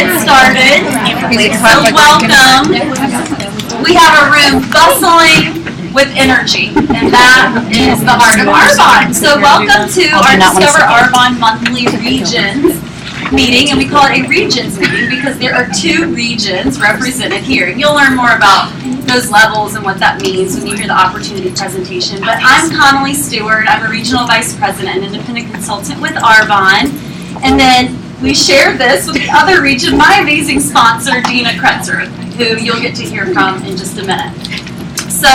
get started. So welcome. We have a room bustling with energy, and that is the heart of Arbonne. So welcome to our Discover Arbonne monthly regions meeting, and we call it a regions meeting because there are 2 regions represented here. You'll learn more about those levels and what that means when you hear the opportunity presentation. But I'm Connolly Stewart. I'm a regional vice president and independent consultant with Arbonne. And then we share this with the other region, my amazing sponsor, Dina Kretzer, who you'll get to hear from in just a minute. So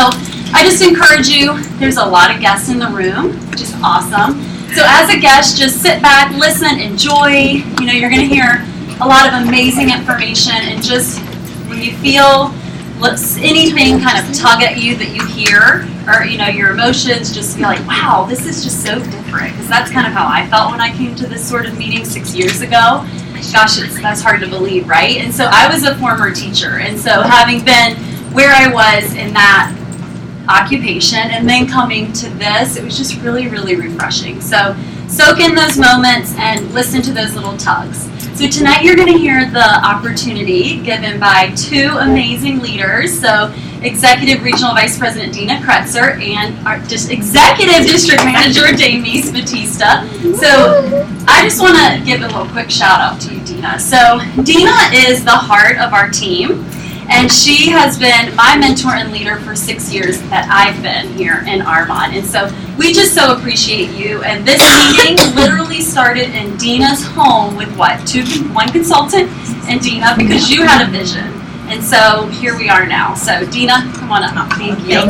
I just encourage you, there's a lot of guests in the room, which is awesome. So as a guest, just sit back, listen, enjoy. You know, you're going to hear a lot of amazing information, and just when you feel anything kind of tug at you that you hear, or your emotions, just feel like, wow, this is just so different. Because that's kind of how I felt when I came to this sort of meeting 6 years ago. Gosh, that's hard to believe, right? And so I was a former teacher, and so having been where I was in that occupation and then coming to this, it was just really, really refreshing. So soak in those moments and listen to those little tugs. So tonight you're going to hear the opportunity given by 2 amazing leaders. So Executive Regional Vice President Dina Kretzer and our Executive District Manager Denise Batista. So I just want to give a little quick shout out to you, Dina. So Dina is the heart of our team, and she has been my mentor and leader for 6 years that I've been here in Arbonne. And so we just so appreciate you. And this meeting literally started in Dina's home with what? 1 consultant and Dina, because you had a vision. And so here we are now. So Dina, come on up. Thank you.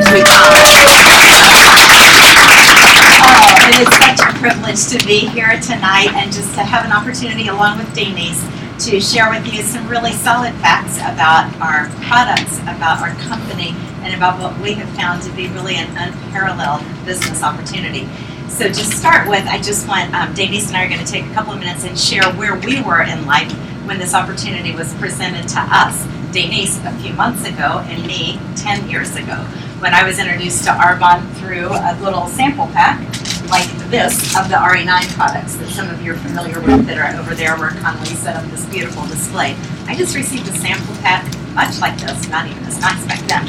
It is such a privilege to be here tonight and just to have an opportunity along with Denise to share with you some really solid facts about our products, about our company, and about what we have found to be really an unparalleled business opportunity. So to start with, I just want, Denise and I are going to take a couple of minutes and share where we were in life when this opportunity was presented to us. Denise a few months ago and me 10 years ago, when I was introduced to Arbonne through a little sample pack like this of the RE9 products that some of you are familiar with that are over there where Connolly set up this beautiful display. I just received a sample pack much like this, not even as nice back then,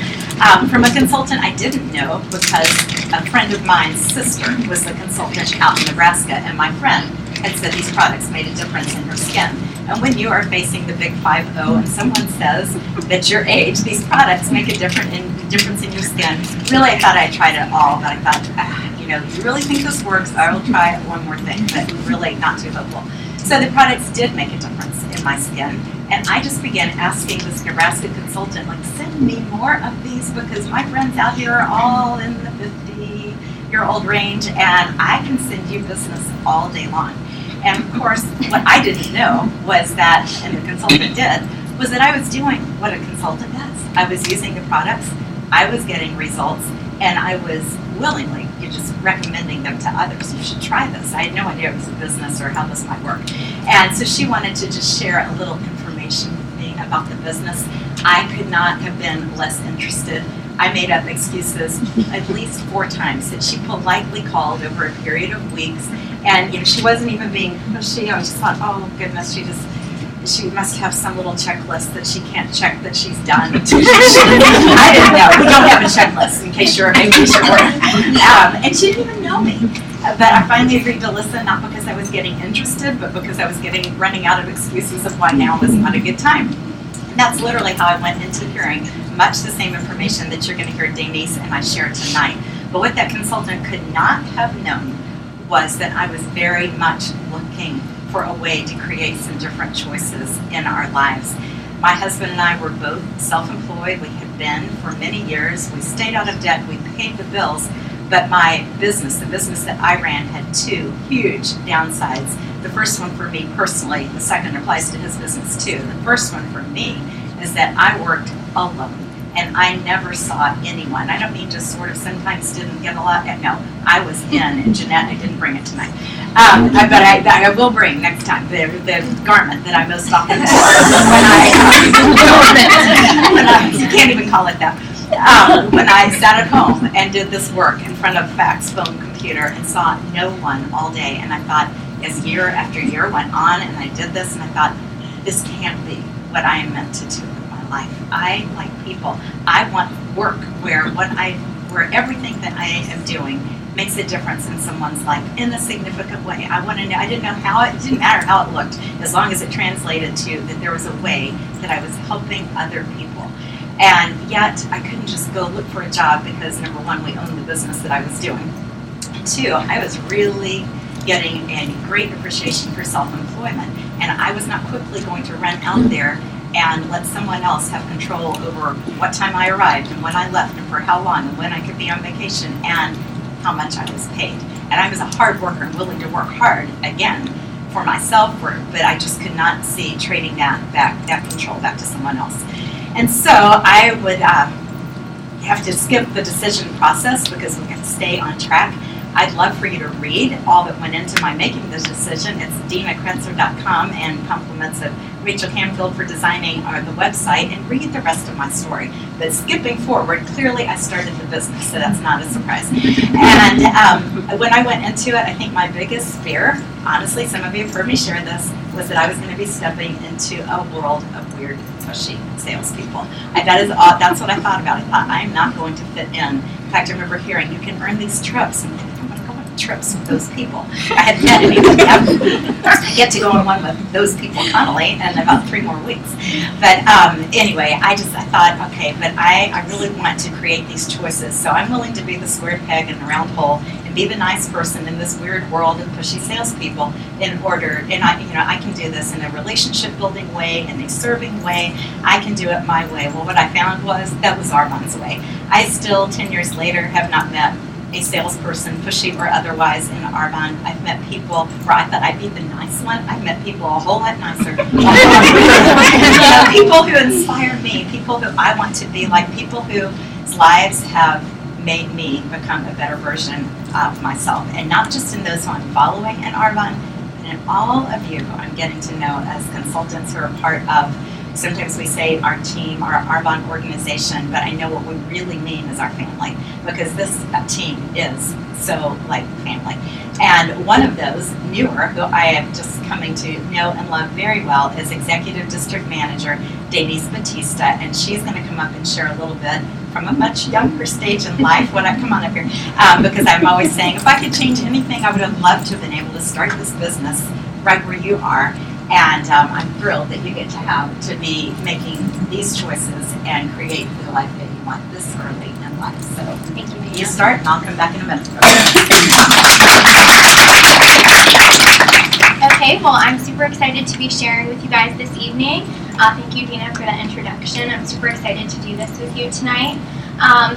from a consultant I didn't know because a friend of mine's sister was the consultant out in Nebraska, and my friend had said these products made a difference in her skin. And when you are facing the big 5-0 and someone says that your age, these products make a difference in your skin, really I thought I'd tried it all, but I thought, you really think this works? I will try it one more thing, but really not too hopeful. So the products did make a difference in my skin, and I just began asking this Nebraska consultant, like, send me more of these because my friends out here are all in the 50-year-old range, and I can send you business all day long. And of course, what I didn't know was that, and the consultant did, was that I was doing what a consultant does. I was using the products, I was getting results, and I was willingly just recommending them to others. You should try this. I had no idea it was a business or how this might work. And so she wanted to just share a little information with me about the business. I could not have been less interested. I made up excuses at least 4 times that she politely called over a period of weeks. And she wasn't even being pushy. I just thought, oh goodness, she must have some little checklist that she can't check that she's done. I didn't know. We don't have a checklist in case you're worried. And she didn't even know me. But I finally agreed to listen, not because I was getting interested, but because I was running out of excuses of why now was not a good time. And that's literally how I went into hearing much the same information that you're going to hear Denise and I share tonight. But what that consultant could not have known was that I was very much looking for a way to create some different choices in our lives. My husband and I were both self-employed. We had been for many years. We stayed out of debt. We paid the bills. But my business, the business that I ran, had 2 huge downsides. The first one for me personally, the second applies to his business too. The first one for me is that I worked alone. And I never saw anyone. I don't mean just sort of sometimes didn't get a lot. No, I was in. And Jeanette, I didn't bring it tonight. But I will bring next time the garment that I most often wore. You can't even call it that. When I sat at home and did this work in front of fax, phone, computer, and saw no one all day. And I thought, as year after year went on and I did this, and I thought, this can't be what I am meant to do with my life. I like people. I want work where everything that I am doing makes a difference in someone's life in a significant way. I want to know. I didn't know how it didn't matter how it looked, as long as it translated to that there was a way that I was helping other people. And yet I couldn't just go look for a job because, number one, we owned the business that I was doing. And two, I was really getting a great appreciation for self-employment. And I was not quickly going to run out there and let someone else have control over what time I arrived and when I left and for how long and when I could be on vacation and how much I was paid. And I was a hard worker and willing to work hard, again, for myself, but I just could not see trading that control back to someone else. And so I would have to skip the decision process because we have to stay on track. I'd love for you to read all that went into my making this decision. It's dinakretzer.com, and compliments of Rachel Canfield for designing the website, and read the rest of my story. But skipping forward, clearly I started the business, so that's not a surprise. And when I went into it, I think my biggest fear, honestly, some of you have heard me share this, was that I was going to be stepping into a world of weird, pushy salespeople. That's what I thought about. I thought, I'm not going to fit in. In fact, I remember hearing, you can earn these trips, and I'm going to go on trips with those people. I hadn't met anyone yet. I get to go on one with those people, Connolly, in about 3 more weeks. But anyway, I thought, okay, but I really want to create these choices. So I'm willing to be the square peg in the round hole and be the nice person in this weird world of pushy salespeople and I can do this in a relationship building way, in a serving way. I can do it my way. Well, what I found was that was Arbonne's way. I still, 10 years later, have not met a salesperson, pushy or otherwise, in Arbonne. I've met people where I thought I'd be the nice one. I've met people a whole lot nicer. People who inspire me, people who I want to be like, people whose lives have made me become a better version of myself. And not just in those who I'm following in Arbonne, but in all of you I'm getting to know as consultants who are part of, sometimes we say our team, our Arbonne organization, but I know what we really mean is our family, because this team is so like family. And one of those, newer, who I am just coming to know and love very well, is Executive District Manager Denise Batista, and she's going to come up and share a little bit from a much younger stage in life. Come on up here, because I'm always saying, if I could change anything, I would have loved to have been able to start this business right where you are. And I'm thrilled that you get to be making these choices and create the life that you want this early in life. So thank you. You start, and I'll come back in a minute. Okay, well, I'm super excited to be sharing with you guys this evening. Thank you, Dina, for that introduction. I'm super excited to do this with you tonight.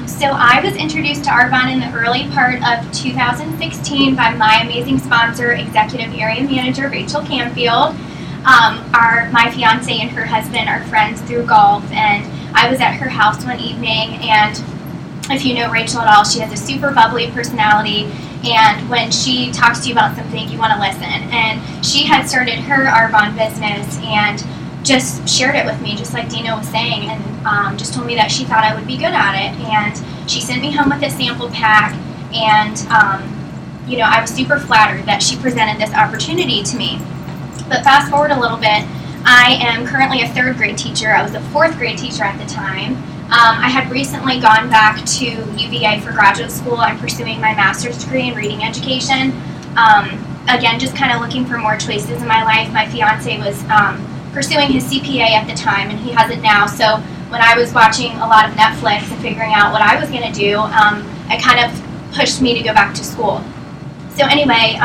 So I was introduced to Arbonne in the early part of 2016 by my amazing sponsor, Executive Area Manager Rachel Canfield. My fiance and her husband are friends through golf, and I was at her house one evening, and if you know Rachel at all, she has a super bubbly personality, and when she talks to you about something, you want to listen. And she had started her Arbonne business and just shared it with me, just like Dina was saying, and just told me that she thought I would be good at it. And she sent me home with a sample pack, and I was super flattered that she presented this opportunity to me. But fast forward a little bit, I am currently a 3rd grade teacher. I was a 4th grade teacher at the time. I had recently gone back to UVA for graduate school. I'm pursuing my master's degree in reading education. Again, just kind of looking for more choices in my life. My fiance was pursuing his CPA at the time, and he has it now. So when I was watching a lot of Netflix and figuring out what I was going to do, it kind of pushed me to go back to school. So anyway,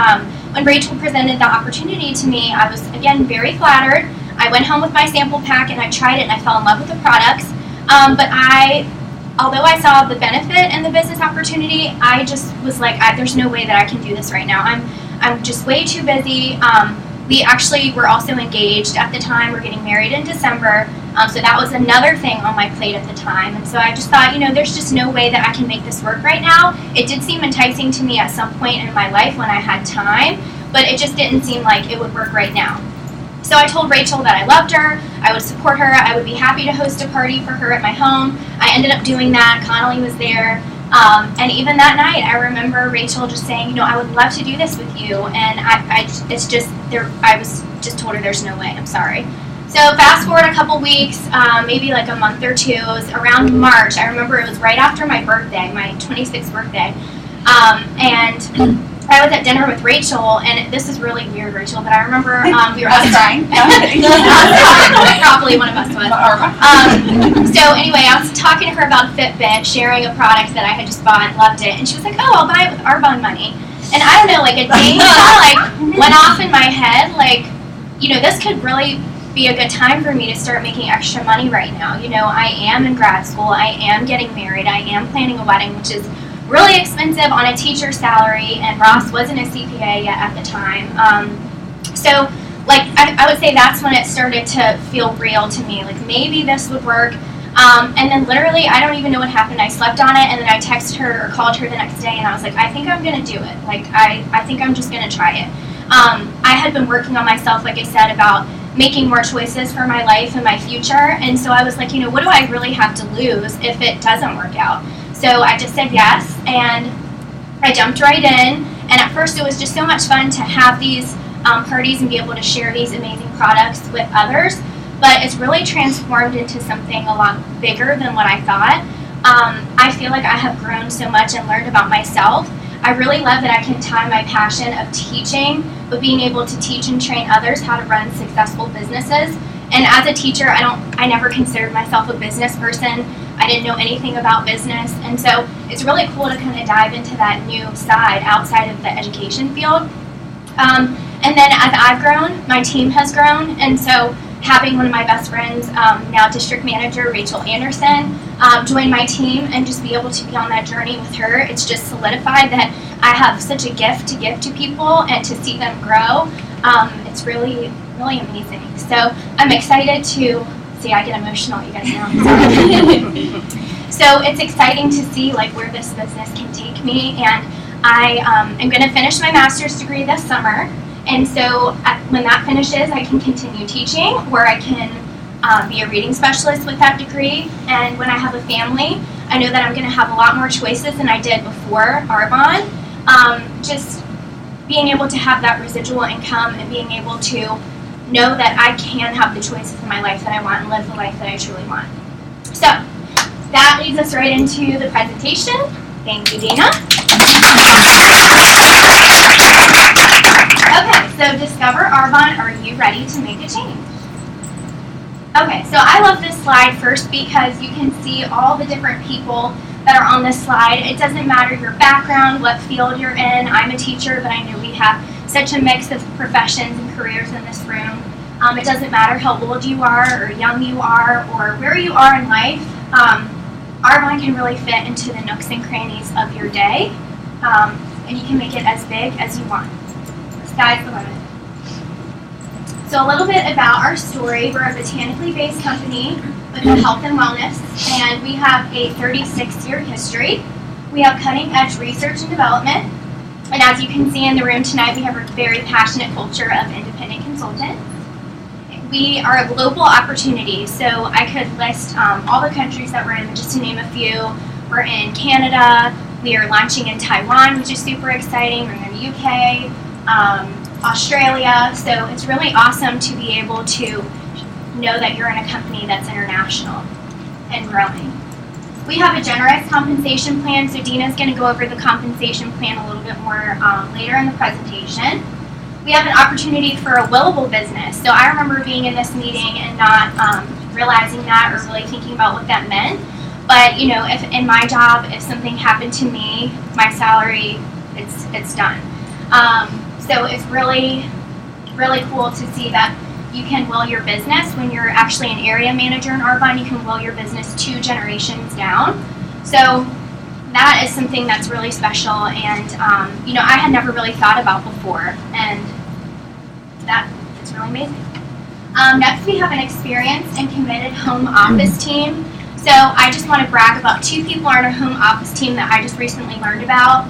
when Rachel presented the opportunity to me, I was, again, very flattered. I went home with my sample pack, and I tried it, and I fell in love with the products. But although I saw the benefit in the business opportunity, I just was like, there's no way that I can do this right now. I'm just way too busy. We actually were also engaged at the time. We're getting married in December. So that was another thing on my plate at the time. And so I just thought, there's just no way that I can make this work right now. It did seem enticing to me at some point in my life when I had time, but it just didn't seem like it would work right now. So I told Rachel that I loved her, I would support her, I would be happy to host a party for her at my home. I ended up doing that. Connolly was there. And even that night, I remember Rachel just saying, I would love to do this with you. And I was just told her there's no way. I'm sorry. So fast forward a couple weeks, maybe like a month or two, it was around March. I remember it was right after my birthday, my 26th birthday. And I was at dinner with Rachel, and this is really weird, Rachel, but I remember we were Trying. Probably one of us was. So anyway, I was talking to her about Fitbit, sharing a product that I had just bought and loved it, and she was like, "Oh, I'll buy it with Arbonne money." And I don't know, like a ding went off in my head, like, this could really be a good time for me to start making extra money right now. I am in grad school, I am getting married, I am planning a wedding, which is really expensive on a teacher's salary, and Ross wasn't a CPA yet at the time. So I would say that's when it started to feel real to me, like maybe this would work. And then literally, I don't even know what happened. I slept on it, and then I texted her or called her the next day, and I was like, I think I'm going to do it. I think I'm just going to try it. I had been working on myself, like I said, about making more choices for my life and my future, and so I was like, what do I really have to lose if it doesn't work out? So I just said yes, and I jumped right in, and at first it was just so much fun to have these parties and be able to share these amazing products with others, but it's really transformed into something a lot bigger than what I thought. I feel like I have grown so much and learned about myself. I really love that I can tie my passion of teaching, but being able to teach and train others how to run successful businesses. And as a teacher, I never considered myself a business person. I didn't know anything about business, and so it's really cool to kind of dive into that new side outside of the education field. And then as I've grown, my team has grown, and so having one of my best friends, now district manager Rachel Anderson, join my team and just be able to be on that journey with her, it's just solidified that I have such a gift to give to people and to see them grow. It's really, really amazing. So I'm excited to see, I get emotional, you guys know. So it's exciting to see where this business can take me, and I am going to finish my master's degree this summer. And so when that finishes, I can continue teaching, or I can be a reading specialist with that degree. And when I have a family, I know that I'm going to have a lot more choices than I did before Arbonne. Just being able to have that residual income and being able to know that I can have the choices in my life that I want and live the life that I truly want. So that leads us right into the presentation. Thank you, Dina. Okay, so discover Arbonne, are you ready to make a change? Okay, so I love this slide first because you can see all the different people that are on this slide. It doesn't matter your background, what field you're in. I'm a teacher, but I know we have such a mix of professions and careers in this room. It doesn't matter how old you are or young you are or where you are in life. Arbonne can really fit into the nooks and crannies of your day, and you can make it as big as you want. Sky's the limit. So a little bit about our story. We're a botanically based company with health and wellness, and we have a 36-year history. We have cutting-edge research and development, and as you can see in the room tonight, we have a very passionate culture of independent consultants. We are a global opportunity, so I could list all the countries that we're in, just to name a few. We're in Canada, we are launching in Taiwan, which is super exciting. We're in the UK, Australia, so it's really awesome to be able to know that you're in a company that's international and growing. We have a generous compensation plan, so Dina's going to go over the compensation plan a little bit more later in the presentation. We have an opportunity for a willable business. So I remember being in this meeting and not realizing that or really thinking about what that meant. But if in my job, if something happened to me, my salary, it's done. So it's really, really cool to see that you can will your business. When you're actually an area manager in Arbonne, you can will your business 2 generations down. So that is something that's really special, and I had never really thought about before, and that is really amazing. Next, we have an experienced and committed home office team. So I just want to brag about 2 people on our home office team that I just recently learned about.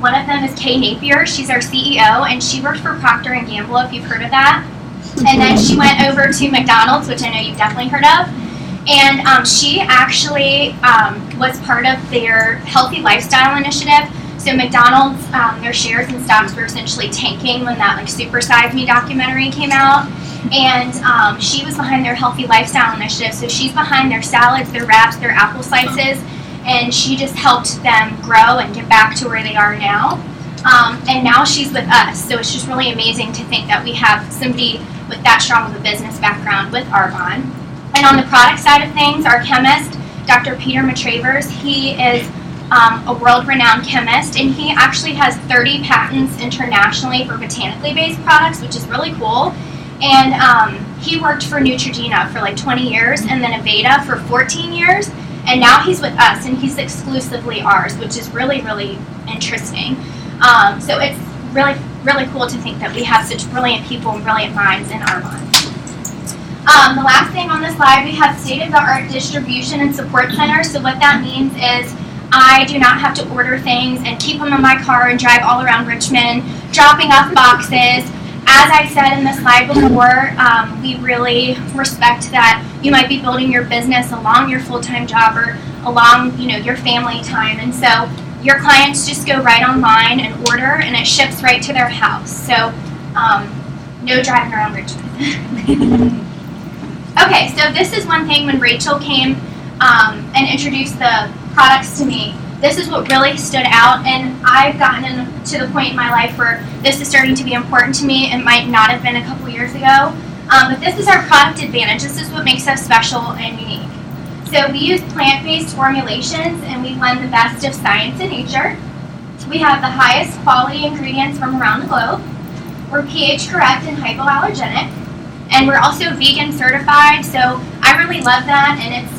One of them is Kay Napier. She's our CEO, and she worked for Procter & Gamble, if you've heard of that. And then she went over to McDonald's, which I know you've definitely heard of. And she actually was part of their healthy lifestyle initiative. So McDonald's, their shares and stocks were essentially tanking when that Super Size Me documentary came out. And she was behind their healthy lifestyle initiative. So she's behind their salads, their wraps, their apple slices, and she just helped them grow and get back to where they are now. And now she's with us. So it's just really amazing to think that we have somebody with that strong of a business background with Arbonne. And on the product side of things, our chemist, Dr. Peter Matravers, he is a world-renowned chemist, and he actually has 30 patents internationally for botanically based products, which is really cool. And he worked for Neutrogena for like 20 years, and then Aveda for 14 years, and now he's with us, and he's exclusively ours, which is really, really interesting. So it's really, really cool to think that we have such brilliant people and brilliant minds in Arbonne. The last thing on this slide, we have state-of-the-art distribution and support centers. So what that means is I do not have to order things and keep them in my car and drive all around Richmond, dropping off boxes. As I said in the slide before, we really respect that you might be building your business along your full-time job or along, your family time. And so your clients just go right online and order, and it ships right to their house. So no driving around Richmond. Okay, so this is one thing when Rachel came and introduced the products to me. This is what really stood out, and I've gotten to the point in my life where this is starting to be important to me. It might not have been a couple years ago, but this is our product advantage. This is what makes us special and unique. So we use plant-based formulations, and we blend the best of science and nature. We have the highest quality ingredients from around the globe. We're pH correct and hypoallergenic. And we're also vegan certified, so I really love that, and it's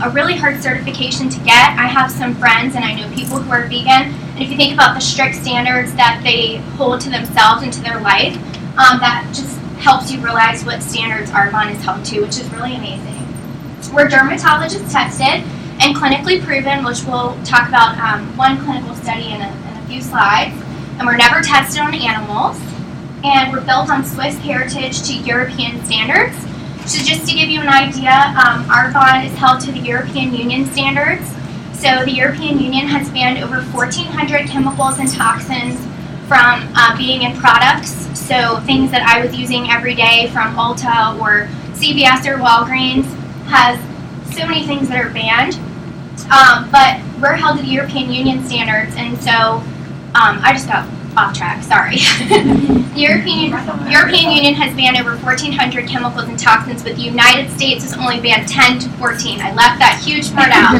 a really hard certification to get. I have some friends and I know people who are vegan, and if you think about the strict standards that they hold to themselves and to their life, that just helps you realize what standards Arbonne is held to, which is really amazing. We're dermatologist tested and clinically proven, which we'll talk about one clinical study in a few slides, and we're never tested on animals. And we're built on Swiss heritage to European standards. So just to give you an idea, Arbonne is held to the European Union standards. So the European Union has banned over 1,400 chemicals and toxins from being in products. So things that I was using every day from Ulta or CVS or Walgreens has so many things that are banned. But we're held to the European Union standards, and so I just got off track, sorry. The European Union has banned over 1,400 chemicals and toxins, but the United States has only banned 10 to 14. I left that huge part out.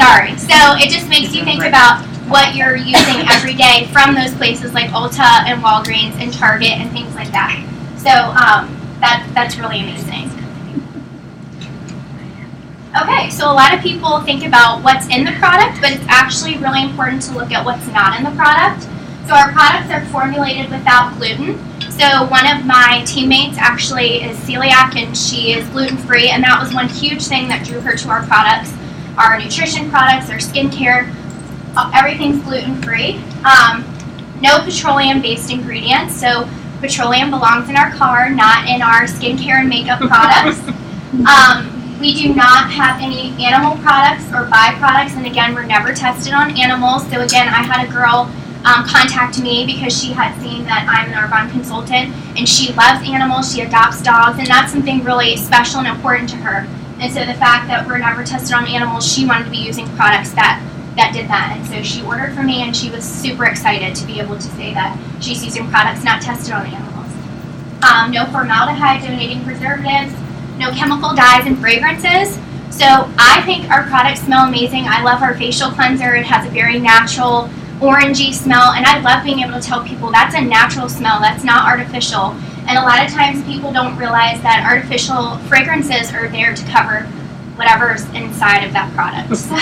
Sorry. So it just makes you think about what you're using every day from those places like Ulta and Walgreens and Target and things like that. So that's really amazing. Okay, so a lot of people think about what's in the product, but it's actually really important to look at what's not in the product. So our products are formulated without gluten. So one of my teammates actually is celiac, and she is gluten-free, and that was one huge thing that drew her to our products. Our nutrition products, our skincare, everything's gluten-free. No petroleum-based ingredients, so petroleum belongs in our car, not in our skincare and makeup products. We do not have any animal products or byproducts, and again, we're never tested on animals. So again, I had a girl contact me because she had seen that I'm an Arbonne consultant, and she loves animals, she adopts dogs, and that's something really special and important to her. And so the fact that we're never tested on animals, she wanted to be using products that did that. And so she ordered from me, and she was super excited to be able to say that she's using products not tested on animals. No formaldehyde, donating preservatives, no chemical dyes and fragrances. So I think our products smell amazing. I love our facial cleanser. It has a very natural orangey smell, and I love being able to tell people that's a natural smell, that's not artificial. And a lot of times people don't realize that artificial fragrances are there to cover whatever's inside of that product. So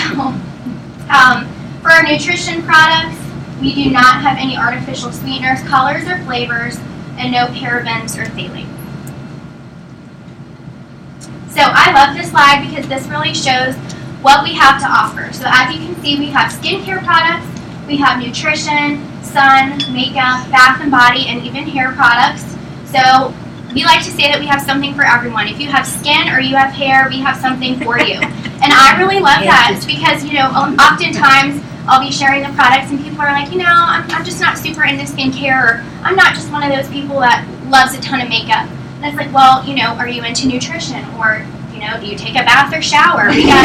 for our nutrition products, we do not have any artificial sweeteners, colors, or flavors, and no parabens or phthalates. So I love this slide because this really shows what we have to offer. So as you can see, we have skincare products, we have nutrition, sun, makeup, bath and body, and even hair products. So we like to say that we have something for everyone. If you have skin or you have hair, we have something for you. And I really love that because, oftentimes I'll be sharing the products and people are like, I'm just not super into skincare, or I'm not just one of those people that loves a ton of makeup. And And it's like, well, are you into nutrition? Or, do you take a bath or shower? We got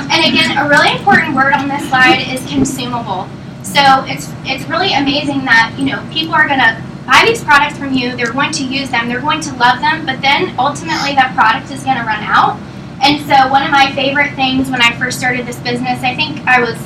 and again, a really important word on this slide is consumable. So it's really amazing that, people are going to buy these products from you, they're going to use them, they're going to love them, but then ultimately that product is going to run out. And so one of my favorite things when I first started this business, I think I was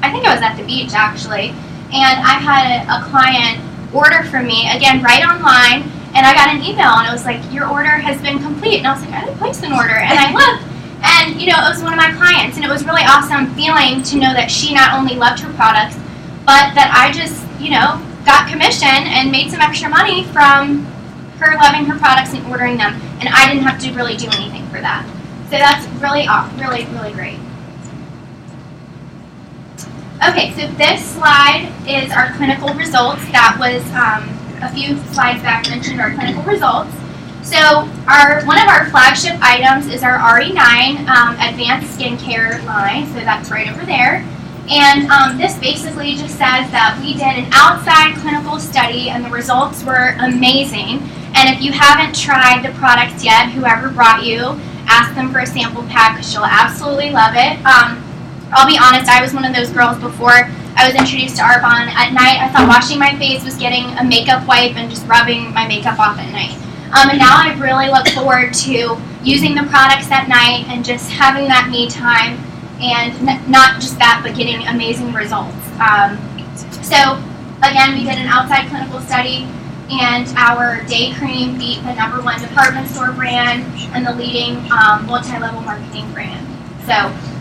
at the beach actually, and I had a client order from me, again, right online, and I got an email and it was like, your order has been complete. And I was like, I didn't place an order. And I looked, and it was one of my clients, and it was really awesome feeling to know that she not only loved her products, but that I just, got commission and made some extra money from her loving her products and ordering them, and I didn't have to really do anything for that. So that's really great. Okay, so this slide is our clinical results. That was a few slides back mentioned our clinical results. So one of our flagship items is our RE9 advanced skincare line. So that's right over there. And this basically just says that we did an outside clinical study and the results were amazing. And if you haven't tried the products yet, whoever brought you, ask them for a sample pack because you'll absolutely love it. I'll be honest, I was one of those girls before I was introduced to Arbonne. At night, I thought washing my face was getting a makeup wipe and just rubbing my makeup off at night. And now I really look forward to using the products at night and just having that me time. And not just that, but getting amazing results. So again, we did an outside clinical study, and our day cream beat the #1 department store brand and the leading multi-level marketing brand. So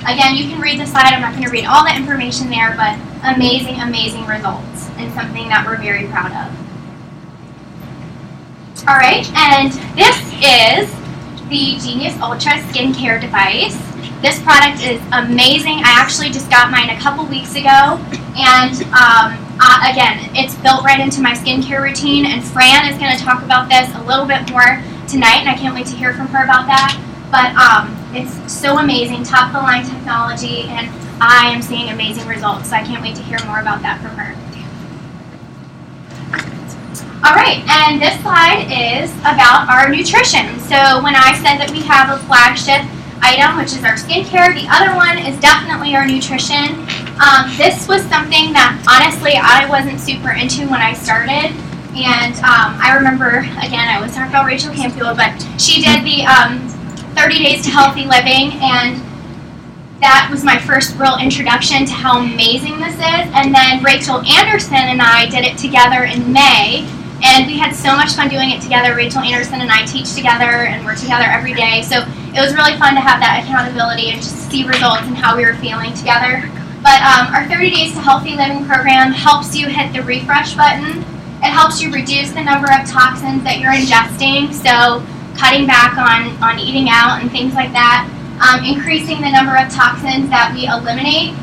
again, you can read the slide. I'm not going to read all the information there, but amazing results and something that we're very proud of. All right, and this is the Genius Ultra skincare device. This product is amazing. I actually just got mine a couple weeks ago, and again, it's built right into my skincare routine, and Fran is going to talk about this a little bit more tonight, and I can't wait to hear from her about that. But it's so amazing, top-of-the-line technology, and I am seeing amazing results, so I can't wait to hear more about that from her. All right, and this slide is about our nutrition. So when I said that we have a flagship item, which is our skincare, the other one is definitely our nutrition. This was something that honestly I wasn't super into when I started, and I remember, again, I was talking about Rachel Campfield, but she did the 30 Days to Healthy Living, and that was my first real introduction to how amazing this is. And then Rachel Anderson and I did it together in May, and we had so much fun doing it together. Rachel Anderson and I teach together, and we're together every day. So it was really fun to have that accountability and just see results and how we were feeling together. But our 30 Days to Healthy Living program helps you hit the refresh button. It helps you reduce the number of toxins that you're ingesting, so cutting back on eating out and things like that, increasing the number of toxins that we eliminate.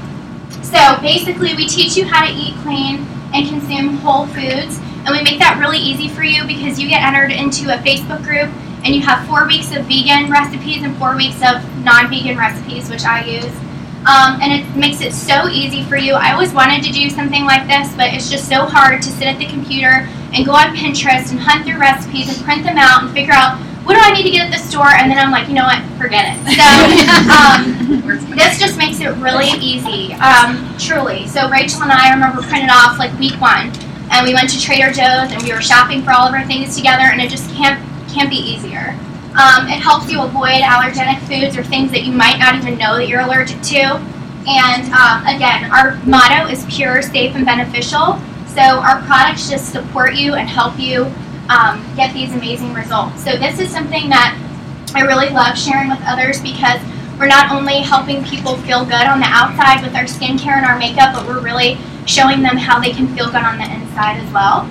So basically we teach you how to eat clean and consume whole foods, and we make that really easy for you because you get entered into a Facebook group and you have 4 weeks of vegan recipes and 4 weeks of non-vegan recipes, which I use. And it makes it so easy for you. I always wanted to do something like this, but it's just so hard to sit at the computer and go on Pinterest and hunt through recipes and print them out and figure out, what do I need to get at the store? And then I'm like, you know what, forget it. So this just makes it really easy, truly. So Rachel and I remember printed off like week 1, and we went to Trader Joe's and we were shopping for all of our things together, and it just can't be easier. It helps you avoid allergenic foods or things that you might not even know that you're allergic to. And again, our motto is pure, safe, and beneficial. So our products just support you and help you get these amazing results. So this is something that I really love sharing with others because we're not only helping people feel good on the outside with our skincare and our makeup, but we're really showing them how they can feel good on the inside as well.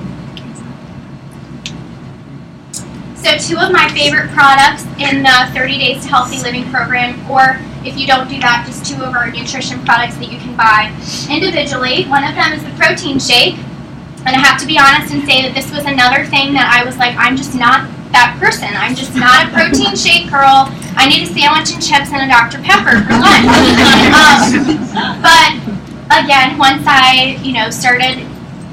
So 2 of my favorite products in the 30 Days to Healthy Living program, or if you don't do that, just 2 of our nutrition products that you can buy individually. One of them is the protein shake. And I have to be honest and say that this was another thing that I was like, I'm just not that person. I'm just not a protein shake girl. I need a sandwich and chips and a Dr. Pepper for lunch. But again, once I started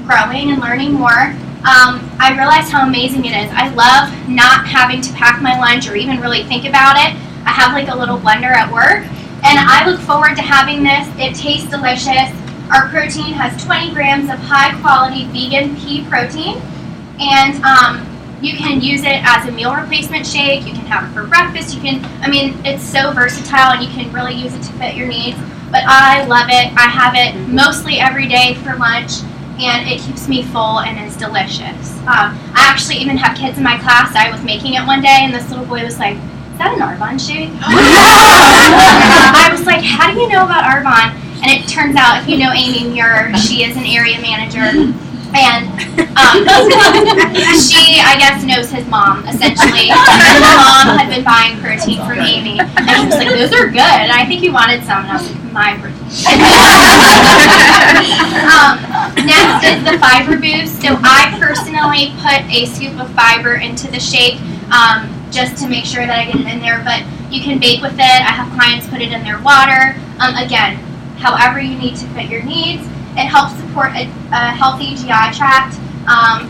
growing and learning more, I realized how amazing it is. I love not having to pack my lunch or even really think about it. I have like a little blender at work, and I look forward to having this. It tastes delicious. Our protein has 20 grams of high-quality vegan pea protein, and you can use it as a meal replacement shake. You can have it for breakfast. It's so versatile, and you can really use it to fit your needs. But I love it. I have it mostly every day for lunch, and it keeps me full and is delicious. I actually even have kids in my class. I was making it one day, and this little boy was like, "Is that an Arbonne shake?" I was like, "How do you know about Arbonne?" And it turns out, if you know Amy Muir, she is an area manager, and she, I guess, knows his mom, essentially. His mom had been buying protein from Amy, and he was like, "Those are good," and I think he wanted some, and I was like, "My protein." Next is the fiber boost. So I personally put a scoop of fiber into the shake, just to make sure that I get it in there, but you can bake with it. I have clients put it in their water. Again, however you need to fit your needs. It helps support a healthy GI tract.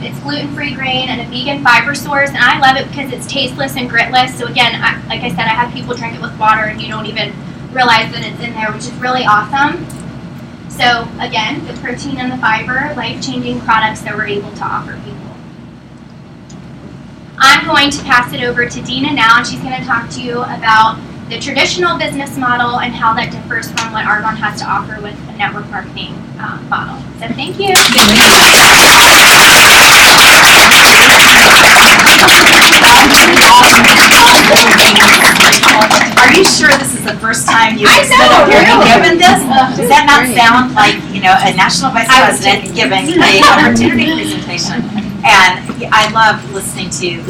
It's gluten-free, grain, and a vegan fiber source, and I love it because it's tasteless and gritless. So again, like I said, I have people drink it with water, and you don't even realize that it's in there, which is really awesome. So again, the protein and the fiber, life-changing products that we're able to offer people. I'm going to pass it over to Dina now, and she's going to talk to you about the traditional business model and how that differs from what Arbonne has to offer with a network marketing model. So thank you. Are you sure this is the first time you've stood up here and given this? Does that not sound like, a national vice president giving an opportunity presentation? And I love listening to,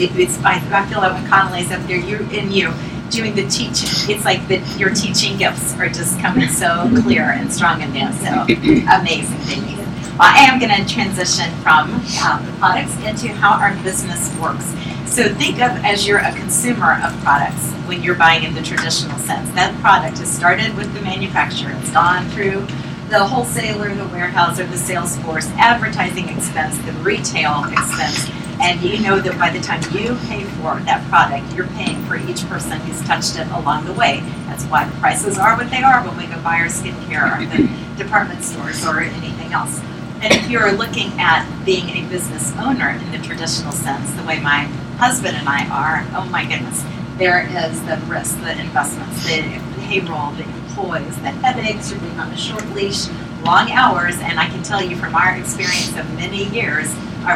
I feel like when Connolly's up there, you doing the teaching, it's like your teaching gifts are just coming so clear and strong in there. So amazing, baby. Well, I am going to transition from the products into how our business works. So think of as you're a consumer of products when you're buying in the traditional sense. That product has started with the manufacturer. It's gone through the wholesaler, the warehouse, or the sales force, advertising expense, the retail expense, and you know that by the time you pay for that product, you're paying for each person who's touched it along the way. That's why the prices are what they are when we go buy our skincare or the department stores or anything else. And if you're looking at being a business owner in the traditional sense, the way my husband and I are, oh my goodness, there is the risk, the investments, the payroll, the employees, the headaches, you're being on a short leash, long hours, and I can tell you from our experience of many years,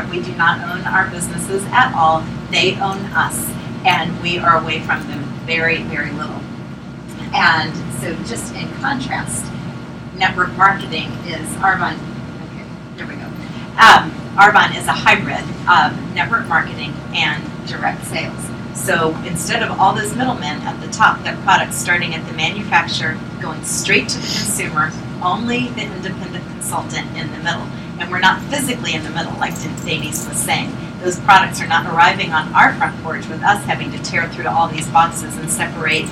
we do not own our businesses at all. They own us, and we are away from them very, very little. And so just in contrast, network marketing is Arbonne. Okay, there we go. Arbonne is a hybrid of network marketing and direct sales. So instead of all those middlemen at the top, that product starting at the manufacturer, going straight to the consumer, only the independent consultant in the middle. And we're not physically in the middle, like Denise was saying. Those products are not arriving on our front porch with us having to tear through all these boxes and separate,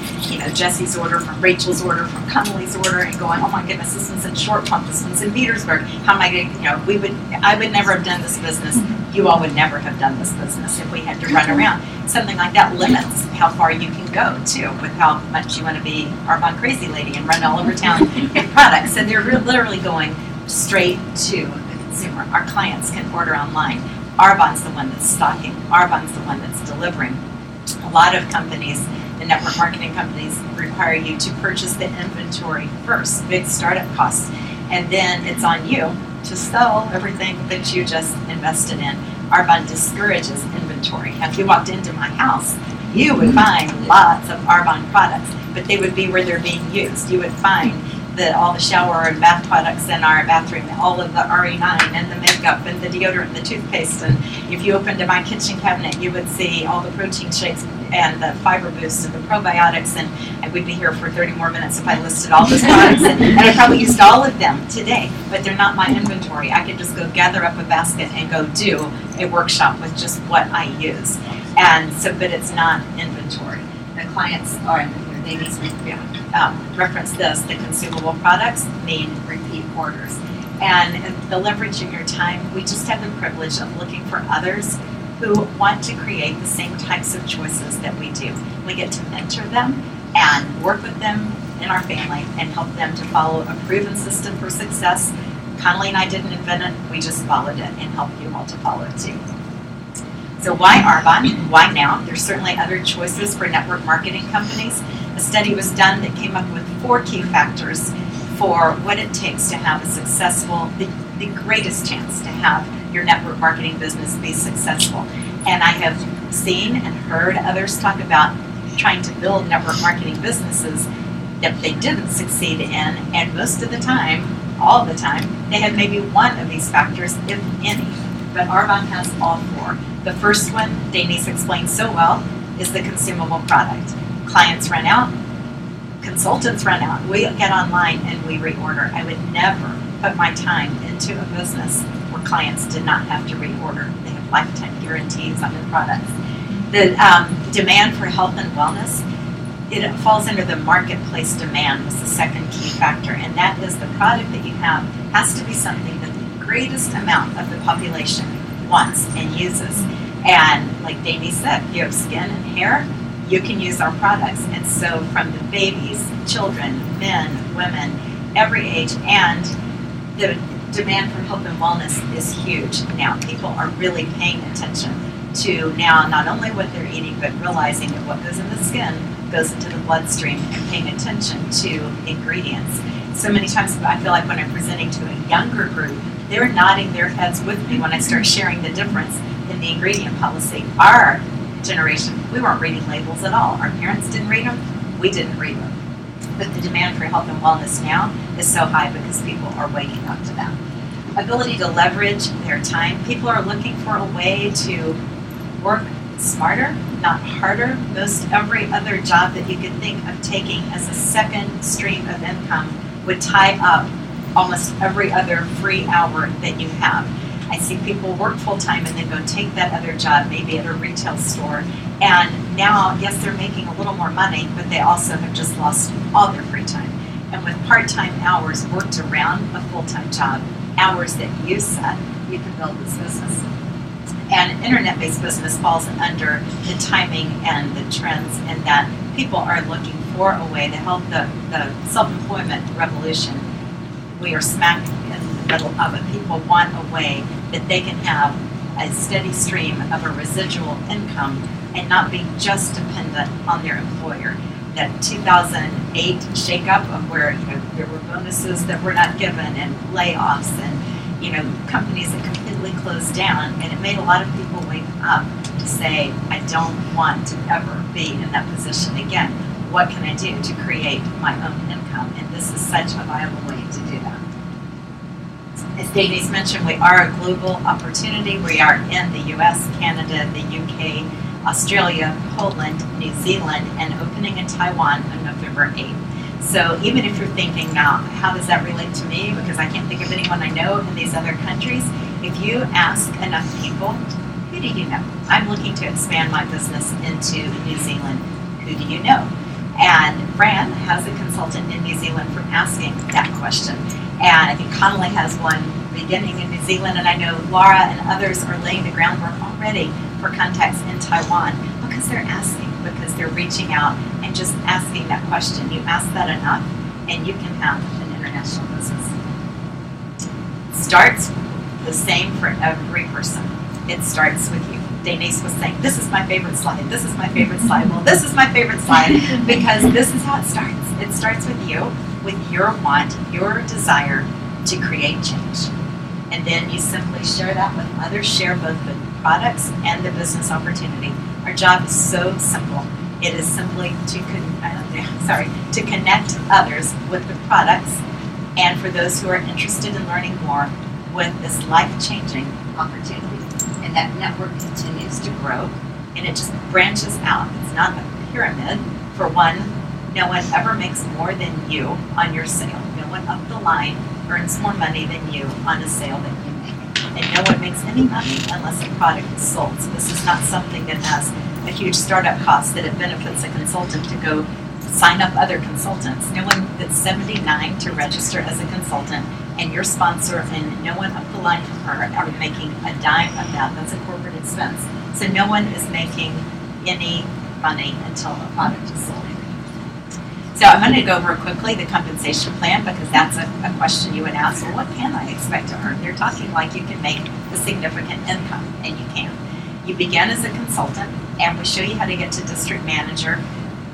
Jesse's order from Rachel's order from Connolly's order and going, oh my goodness, this one's in Short Pump, this one's in Petersburg. How am I going to, I would never have done this business. You all would never have done this business if we had to run around. Something like that limits how far you can go, too, with how much you want to be Arbonne crazy lady and run all over town with products. So they're literally going straight to the consumer. Our clients can order online. Arbonne's the one that's stocking. Arbonne's the one that's delivering. A lot of companies, the network marketing companies, require you to purchase the inventory first, big startup costs, and then it's on you to sell everything that you just invested in. Arbonne discourages inventory. Now, if you walked into my house, you would find lots of Arbonne products, but they would be where they're being used. You would find all the shower and bath products in our bathroom, all of the RE9 and the makeup and the deodorant and the toothpaste. And if you opened my kitchen cabinet, you would see all the protein shakes and the fiber boosts and the probiotics. And we'd be here for 30 more minutes if I listed all those products. And I probably used all of them today, but they're not my inventory. I could just go gather up a basket and go do a workshop with just what I use. And so, but it's not inventory. The clients are, they need to reference this, the consumable products mean repeat orders. And the leverage of your time, we just have the privilege of looking for others who want to create the same types of choices that we do. We get to mentor them and work with them in our family and help them to follow a proven system for success. Connolly and I didn't invent it, we just followed it and help you all to follow it too. So why Arbonne? Why now? There's certainly other choices for network marketing companies. A study was done that came up with 4 key factors for what it takes to have a successful, the greatest chance to have your network marketing business be successful. And I have seen and heard others talk about trying to build network marketing businesses that they didn't succeed in, and most of the time, all the time, they had maybe one of these factors, if any. But Arbonne has all 4. The first one, Denise explained so well, is the consumable product. Clients run out, consultants run out. We get online and we reorder. I would never put my time into a business where clients did not have to reorder. They have lifetime guarantees on their products. The demand for health and wellness, it falls under the marketplace demand was the second key factor, and that is the product that you have has to be something that the greatest amount of the population wants and uses. And like Davey said, you have skin and hair, you can use our products. And so from the babies, children, men, women, every age, and the demand for health and wellness is huge now. People are really paying attention to now not only what they're eating, but realizing that what goes in the skin goes into the bloodstream and paying attention to ingredients. So many times I feel like when I'm presenting to a younger group, they're nodding their heads with me when I start sharing the difference in the ingredient policy. Our generation, we weren't reading labels at all. Our parents didn't read them, we didn't read them. But the demand for health and wellness now is so high because people are waking up to that. Ability to leverage their time. People are looking for a way to work smarter, not harder. Most every other job that you could think of taking as a second stream of income would tie up almost every other free hour that you have. I see people work full-time and then go take that other job, maybe at a retail store, and now, yes, they're making a little more money, but they also have just lost all their free time. And with part-time hours worked around a full-time job, hours that you set, you can build this business. And an internet-based business falls under the timing and the trends, and that people are looking for a way to help the self-employment revolution. We are smack in the middle of it. People want a way that they can have a steady stream of a residual income and not be just dependent on their employer. That 2008 shakeup of where there were bonuses that were not given and layoffs and companies that completely closed down, and it made a lot of people wake up to say, I don't want to ever be in that position again. What can I do to create my own income? And this is such a viable way to do that. As Denise mentioned, we are a global opportunity. We are in the US, Canada, the UK, Australia, Poland, New Zealand, and opening in Taiwan on November 8th. So even if you're thinking now, how does that relate to me? Because I can't think of anyone I know in these other countries. If you ask enough people, who do you know? I'm looking to expand my business into New Zealand. Who do you know? And Fran has a consultant in New Zealand for asking that question. And I think Connolly has one beginning in New Zealand, and I know Laura and others are laying the groundwork already for contacts in Taiwan because they're asking, because they're reaching out and just asking that question. You ask that enough, and you can have an international business. It starts the same for every person. It starts with you. Denise was saying, this is my favorite slide, this is my favorite slide. Well, this is my favorite slide because this is how it starts. It starts with you, with your want, your desire to create change. And then you simply share that with others, share both the products and the business opportunity. Our job is so simple. It is simply to connect others with the products, and for those who are interested in learning more, with this life-changing opportunity. And that network continues to grow, and it just branches out. It's not a pyramid. For one, no one ever makes more than you on your sale. No one up the line earns more money than you on a sale that you make. And no one makes any money unless a product is sold. So this is not something that has a huge startup cost that it benefits a consultant to go sign up other consultants. No one that's 79 to register as a consultant and your sponsor and no one up the line from her are making a dime of that. That's a corporate expense. So no one is making any money until a product is sold. So I'm going to go over quickly the compensation plan because that's a question you would ask. Well, what can I expect to earn? You're talking like you can make a significant income, and you can. You begin as a consultant, and we show you how to get to district manager.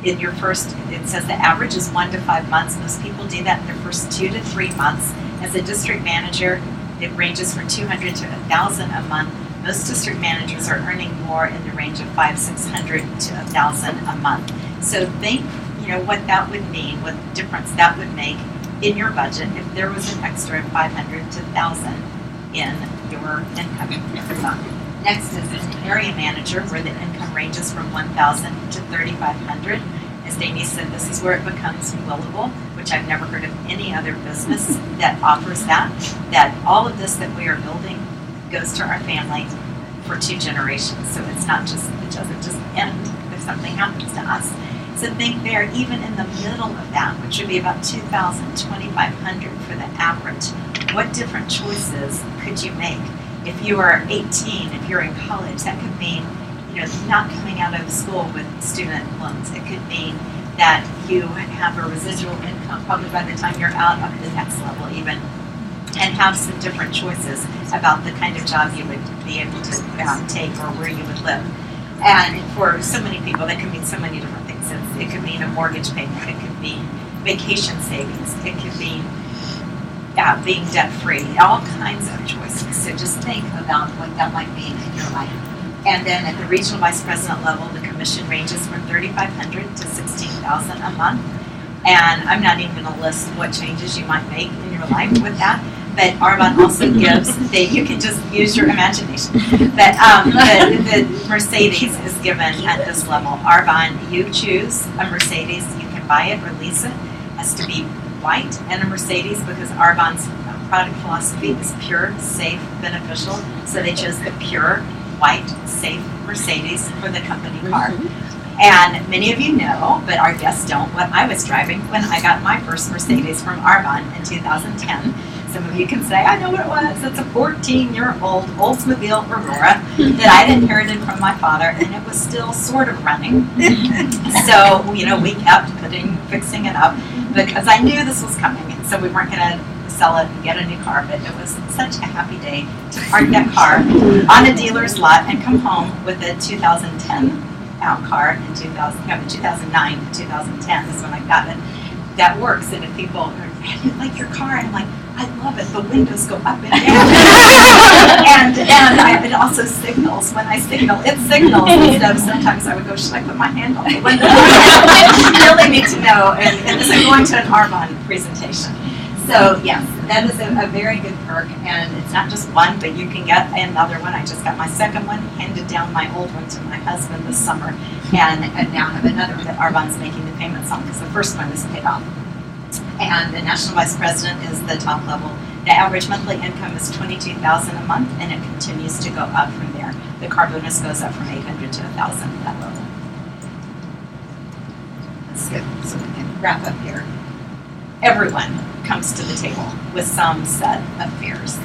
In your first, it says the average is 1 to 5 months. Most people do that in their first 2 to 3 months. As a district manager, it ranges from $200 to $1,000 a month. Most district managers are earning more in the range of $500, $600 to $1,000 a month. So think, what that would mean, what difference that would make in your budget if there was an extra $500 to $1,000 in your income every month. Next is an area manager, where the income ranges from $1,000 to $3,500. As Denise said, this is where it becomes willable, which I've never heard of any other business that offers that. That all of this that we are building goes to our family for 2 generations. So it's not just, it doesn't just end if something happens to us. So think there, even in the middle of that, which would be about $2,000, $2,500 for the average, what different choices could you make? If you are 18, if you're in college, that could mean, not coming out of school with student loans. It could mean that you have a residual income probably by the time you're out of the next level even, and have some different choices about the kind of job you would be able to take or where you would live. And for so many people, that can mean so many different things. It could mean a mortgage payment. It could be vacation savings. It could be being debt-free. All kinds of choices. So just think about what that might mean in your life. And then at the regional vice president level, the commission ranges from $3,500 to $16,000 a month. And I'm not even going to list what changes you might make in your life with that. But Arbonne also gives, you can just use your imagination. But the Mercedes is given at this level. Arbonne, you choose a Mercedes, you can buy it or lease it. It has to be white and a Mercedes because Arbonne's product philosophy is pure, safe, beneficial. So they chose the pure, white, safe Mercedes for the company car. And many of you know, but our guests don't, what I was driving when I got my first Mercedes from Arbonne in 2010. Some of you can say, I know what it was. It's a 14-year-old Oldsmobile Aurora that I'd inherited from my father, and it was still sort of running. So, we kept fixing it up because I knew this was coming, and so we weren't going to sell it and get a new car, but it was such a happy day to park that car on a dealer's lot and come home with a 2010 car in 2009 to 2010 is when I got it. That works, and if people are, man, you like your car? And I'm like, I love it. The windows go up and down. and it also signals. When I signal, it signals instead of sometimes I would go, should I put my hand on the window? You really need to know. And this is going to an Arbonne presentation. So yes, that is a very good perk, and it's not just one, but you can get another one. I just got my second one, handed down my old one to my husband this summer, and now have another one that Arbonne's making the payments on because the first one is paid off. And the national vice president is the top level. The average monthly income is $22,000 a month, and it continues to go up from there. The car bonus goes up from $800 to $1,000 at that level. Let's get so we can wrap up here. Everyone comes to the table with some set of fears.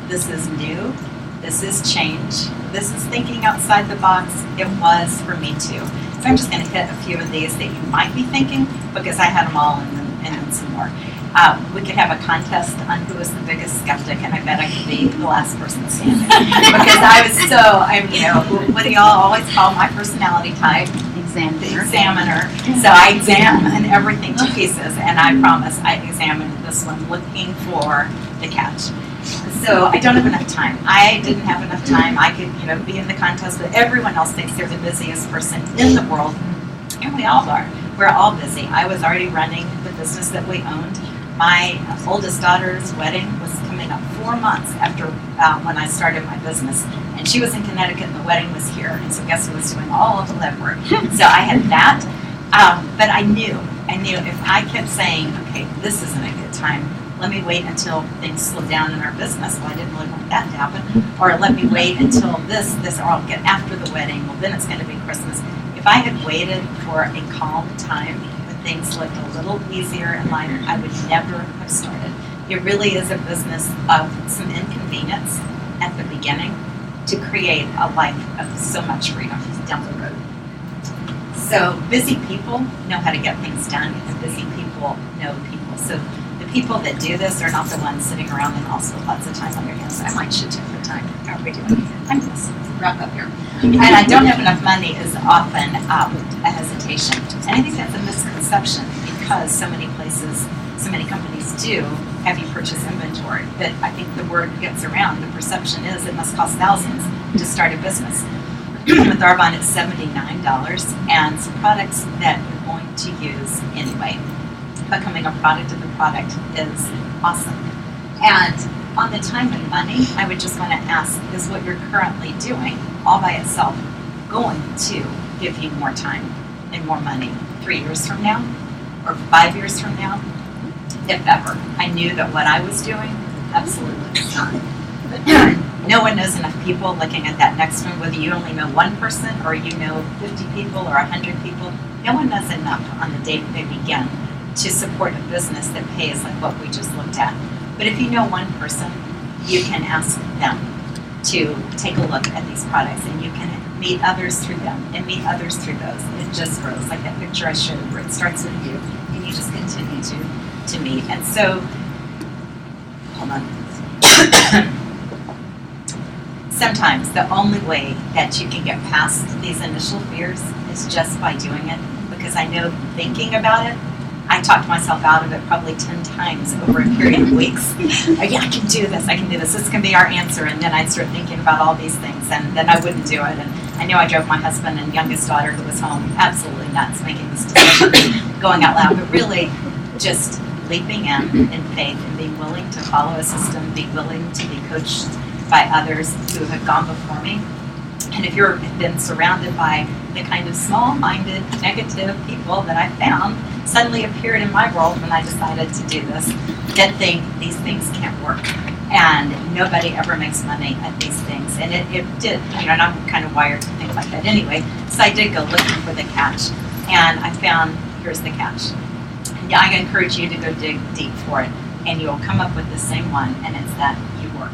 This is new, this is change, this is thinking outside the box. It was for me too. So I'm just going to hit a few of these that you might be thinking because I had them all and then some more. We could have a contest on who is the biggest skeptic, and I bet I could be the last person standing because what do y'all always call my personality type? The examiner. So I examine everything to pieces, and I promise I examined this one looking for the catch. So I don't have enough time. I didn't have enough time. I could, be in the contest, but everyone else thinks they're the busiest person in the world, and we all are. We're all busy. I was already running the business that we owned. My oldest daughter's wedding was coming up 4 months after when I started my business. And she was in Connecticut and the wedding was here. And so guess who was doing all of the legwork? So I had that. But I knew if I kept saying, okay, this isn't a good time. Let me wait until things slow down in our business. Well, I didn't really want that to happen. Or let me wait until this, or I'll get after the wedding. Well, then it's going to be Christmas. If I had waited for a calm time, things looked a little easier and lighter, I would never have started. It really is a business of some inconvenience at the beginning to create a life of so much freedom down the road. So busy people know how to get things done, and busy people know people. So the people that do this are not the ones sitting around and also lots of time on their hands. I might should take the time. How are we doing? I'm going to wrap up here. And I don't have enough money is often a hesitation. And I think that's a misconception because so many places, so many companies do have you purchase inventory. But I think the word gets around. The perception is it must cost thousands to start a business. With Arbonne, it's $79, and some products that you're going to use anyway. Becoming a product of the product is awesome. And on the time and money, I would just want to ask, is what you're currently doing all by itself going to give you more time and more money 3 years from now or 5 years from now? If ever. I knew that what I was doing absolutely was not. No one knows enough people looking at that next one, whether you only know one person or you know 50 people or 100 people. No one knows enough on the day that they begin to support a business that pays like what we just looked at. But if you know one person, you can ask them to take a look at these products, and you can meet others through them and meet others through those. It just grows, like that picture I showed where it starts with you and you just continue to meet. And so, hold on. Sometimes the only way that you can get past these initial fears is just by doing it, because I know thinking about it, I talked myself out of it probably 10 times over a period of weeks. Yeah, I can do this, this can be our answer. And then I'd start thinking about all these things, and then I wouldn't do it. And I know I drove my husband and youngest daughter, who was home, absolutely nuts making this decision, going out loud, but really just leaping in faith and being willing to follow a system, be willing to be coached by others who have gone before me. And if you've been surrounded by the kind of small-minded, negative people that I found suddenly appeared in my world when I decided to do this, that think these things can't work. And nobody ever makes money at these things. And it did, and I'm kind of wired to think like that anyway. So I did go looking for the catch. And I found, here's the catch. And I encourage you to go dig deep for it. And you'll come up with the same one, and it's that you work.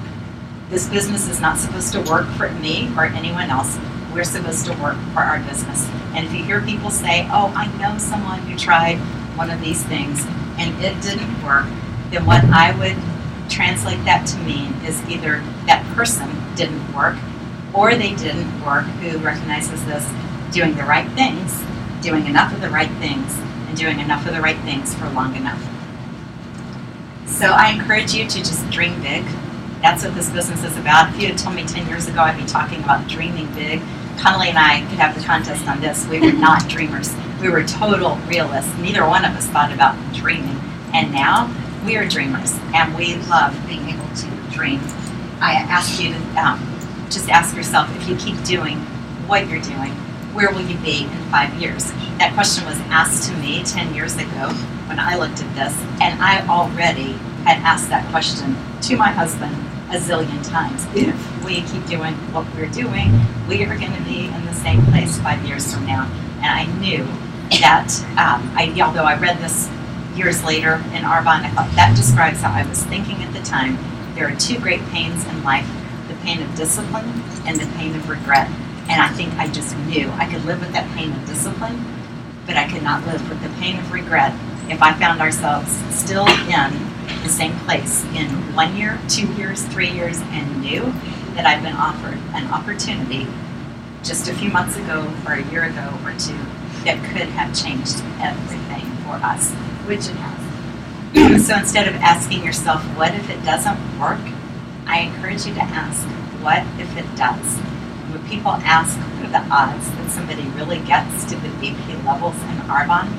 This business is not supposed to work for me or anyone else. We're supposed to work for our business. And if you hear people say, oh, I know someone who tried one of these things and it didn't work, then what I would translate that to mean is either that person didn't work or they didn't work who recognizes this, doing the right things, doing enough of the right things, and doing enough of the right things for long enough. So I encourage you to just dream big. That's what this business is about. If you had told me 10 years ago I'd be talking about dreaming big, Connelly and I could have the contest on this. We were not dreamers. We were total realists. Neither one of us thought about dreaming. And now we are dreamers, and we love being able to dream. I ask you to just ask yourself, if you keep doing what you're doing, where will you be in 5 years? That question was asked to me 10 years ago when I looked at this, and I already had asked that question to my husband a zillion times. If we keep doing what we're doing, we are going to be in the same place 5 years from now. And I knew that, although I read this years later in Arbonne, I thought that describes how I was thinking at the time. There are two great pains in life, the pain of discipline and the pain of regret. And I think I just knew I could live with that pain of discipline, but I could not live with the pain of regret if I found ourselves still in the same place in 1 year, 2 years, 3 years, and knew that I'd been offered an opportunity just a few months ago or a year ago or two that could have changed everything for us, which it has. So instead of asking yourself, what if it doesn't work? I encourage you to ask, what if it does? When people ask, what are the odds that somebody really gets to the VP levels in Arbonne?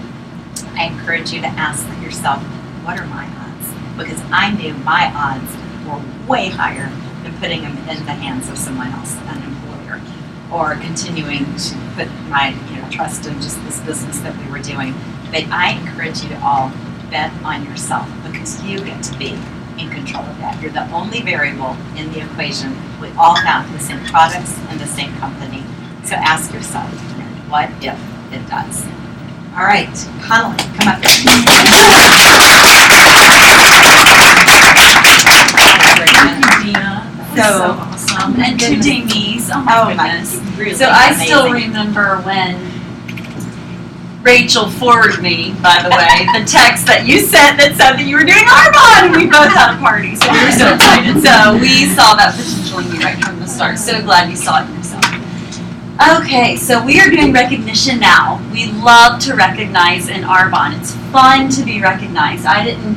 I encourage you to ask yourself, what are my odds? Because I knew my odds were way higher than putting them in the hands of someone else, an employer, or continuing to put my trust in just this business that we were doing. But I encourage you to all bet on yourself, because you get to be in control of that. You're the only variable in the equation. We all have the same products and the same company. So ask yourself, what if it does? All right, Connelly, come up here. So awesome. And to Denise, oh my goodness. Really So I still amazing. remember when Rachel forwarded me, by the way, the text that you sent that said that you were doing Arbonne, and we both had a party, so we were so excited. So we saw that potential in you right from the start. So glad you saw it yourself. Okay, so we are doing recognition now. We love to recognize in Arbonne. It's fun to be recognized. I didn't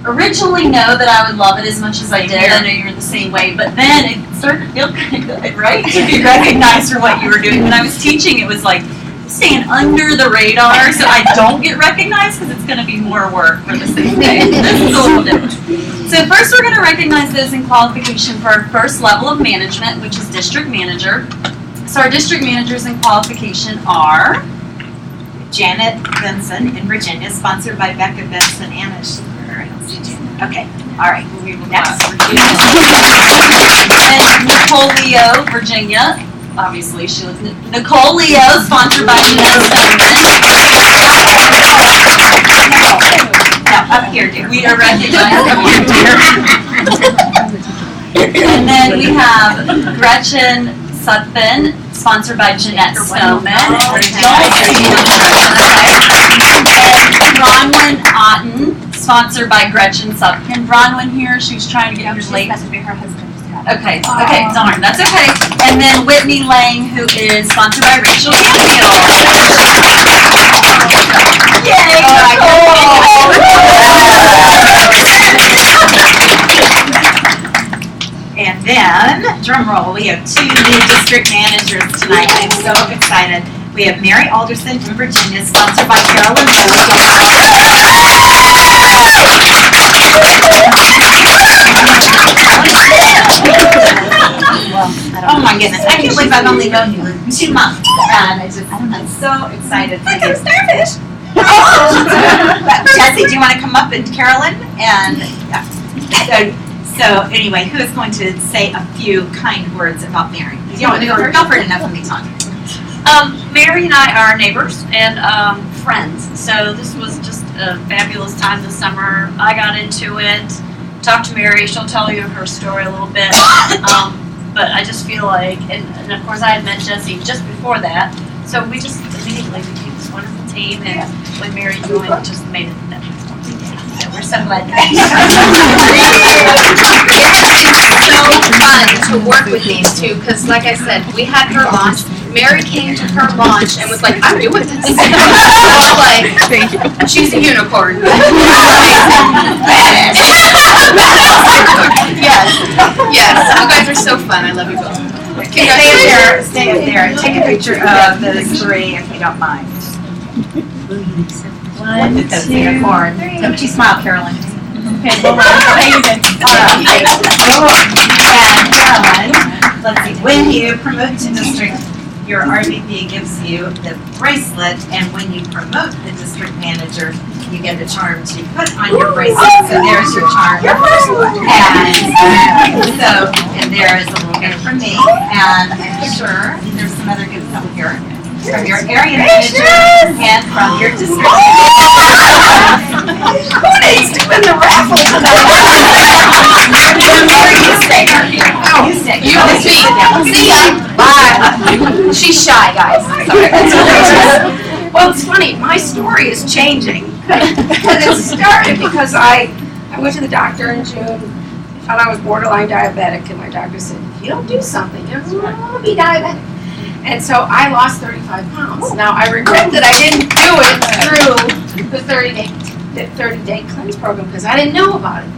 originally know that I would love it as much as I did. I know you're the same way, but then it started to feel kind of good, right? To be recognized for what you were doing. When I was teaching, it was like staying under the radar so I don't get recognized because it's going to be more work for the same thing. This is a little different. So first we're going to recognize those in qualification for our first level of management, which is district manager. So our district managers in qualification are Janet Benson in Virginia, sponsored by Becca Benson and I don't see Janet. Okay, all right. Next. And Nicole Leo, Virginia. Obviously, she lives in Nicole Leo, sponsored by Jeanette Stoneman. No, up here, dear. We are recognized up here, dear. And then we have Gretchen Sutphin, sponsored by Jeanette Stoneman. And Bronwyn Otten, sponsored by Gretchen Sutphin. Bronwyn here, she was trying to get here late. Okay, darn, that's okay. And then Whitney Lang, who is sponsored by Rachel Daniel. Yay! And then, drum roll, we have two new district managers tonight. I'm so excited. We have Mary Alderson from Virginia, sponsored by Carolyn Oh my goodness, I can't believe I've only known you 2 months. And I'm so excited for you. Starfish. Jesse, do you want to come up, and Carolyn? And yeah. So anyway, who is going to say a few kind words about Mary? You want to go first? Go for it, enough of me talking. Mary and I are neighbors and friends, so this was just a fabulous time this summer. I got into it, talked to Mary, she'll tell you her story a little bit, but I just feel like, and of course I had met Jesse just before that, so we just immediately became this wonderful team, and when Mary joined, it just made it that much more. So we're so glad to be here. It's so fun to work with these two, because like I said, we had her launch. Mary came to her launch and was like, I'm doing this. So I'm like, thank you. She's a unicorn. Yes, you guys are so fun. I love you both. Stay up there. Take a picture of the three if you don't mind. 1, 2, 3. Don't you smile, Carolyn. Okay, well, amazing. And Carolyn, let's see, when you promote to district, your RVP gives you the bracelet, and when you promote the district manager, you get a charm to put on your bracelet. So there's your charm. And there is a little gift from me, and I'm sure there's some other gifts up here from your area manager and from your district. Who needs to win the raffle tonight? You stay here. You stay. You see ya. Bye. She's shy, guys. Well, it's funny. My story is changing. Because it started because I went to the doctor in June, found I was borderline diabetic, and my doctor said, if you don't do something, you're going to be diabetic. And so I lost 35 pounds. Now, I regret that I didn't do it through the 30-day cleanse program because I didn't know about it.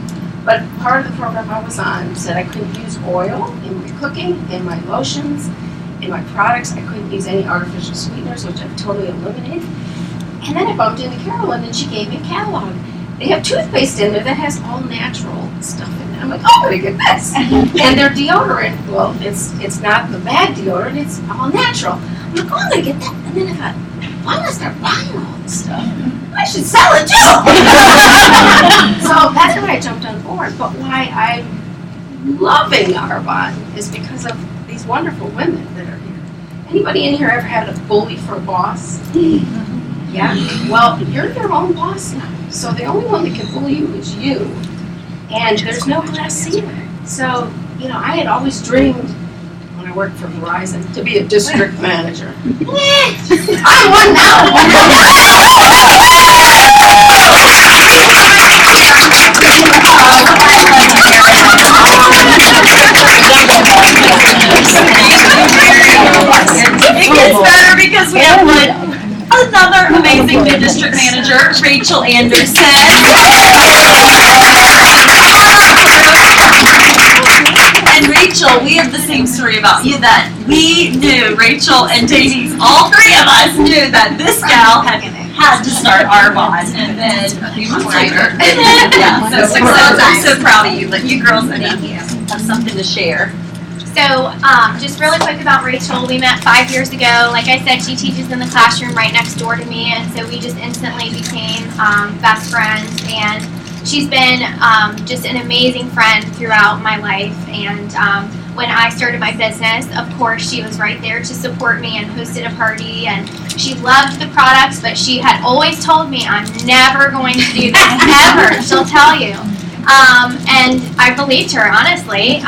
But part of the program I was on said I couldn't use oil in my cooking, in my lotions, in my products. I couldn't use any artificial sweeteners, which I've totally eliminated. And then I bumped into Carolyn, and she gave me a catalog. They have toothpaste in there that has all natural stuff in it. I'm like, oh, look at this. And their deodorant, well, it's not the bad deodorant, it's all natural. I'm like, oh, I'm going to get that. And then I thought, why don't I start buying all this stuff? I should sell it too. So that's why I jumped on board. But why I'm loving Arbonne is because of these wonderful women that are here. Anybody in here ever had a bully for a boss? Yeah? Well, you're your own boss now. So the only one that can bully you is you. And there's no glass ceiling. So you know, I had always dreamed when I worked for Verizon to be a district manager. I'm one It gets better because we have another amazing new district manager, Rachel Anderson. And Rachel, we have the same story about you that we knew, Rachel and Denise, all three of us knew that this gal had to start Arbonne, and then a few months later, I'm so proud of you. Like you girls, I mean, have something to share. So, just really quick about Rachel. We met 5 years ago. Like I said, she teaches in the classroom right next door to me, and so we just instantly became best friends. And she's been just an amazing friend throughout my life. And when I started my business, of course, she was right there to support me and hosted a party. And she loved the products, but she had always told me, I'm never going to do this, ever. She'll tell you. And I believed her, honestly.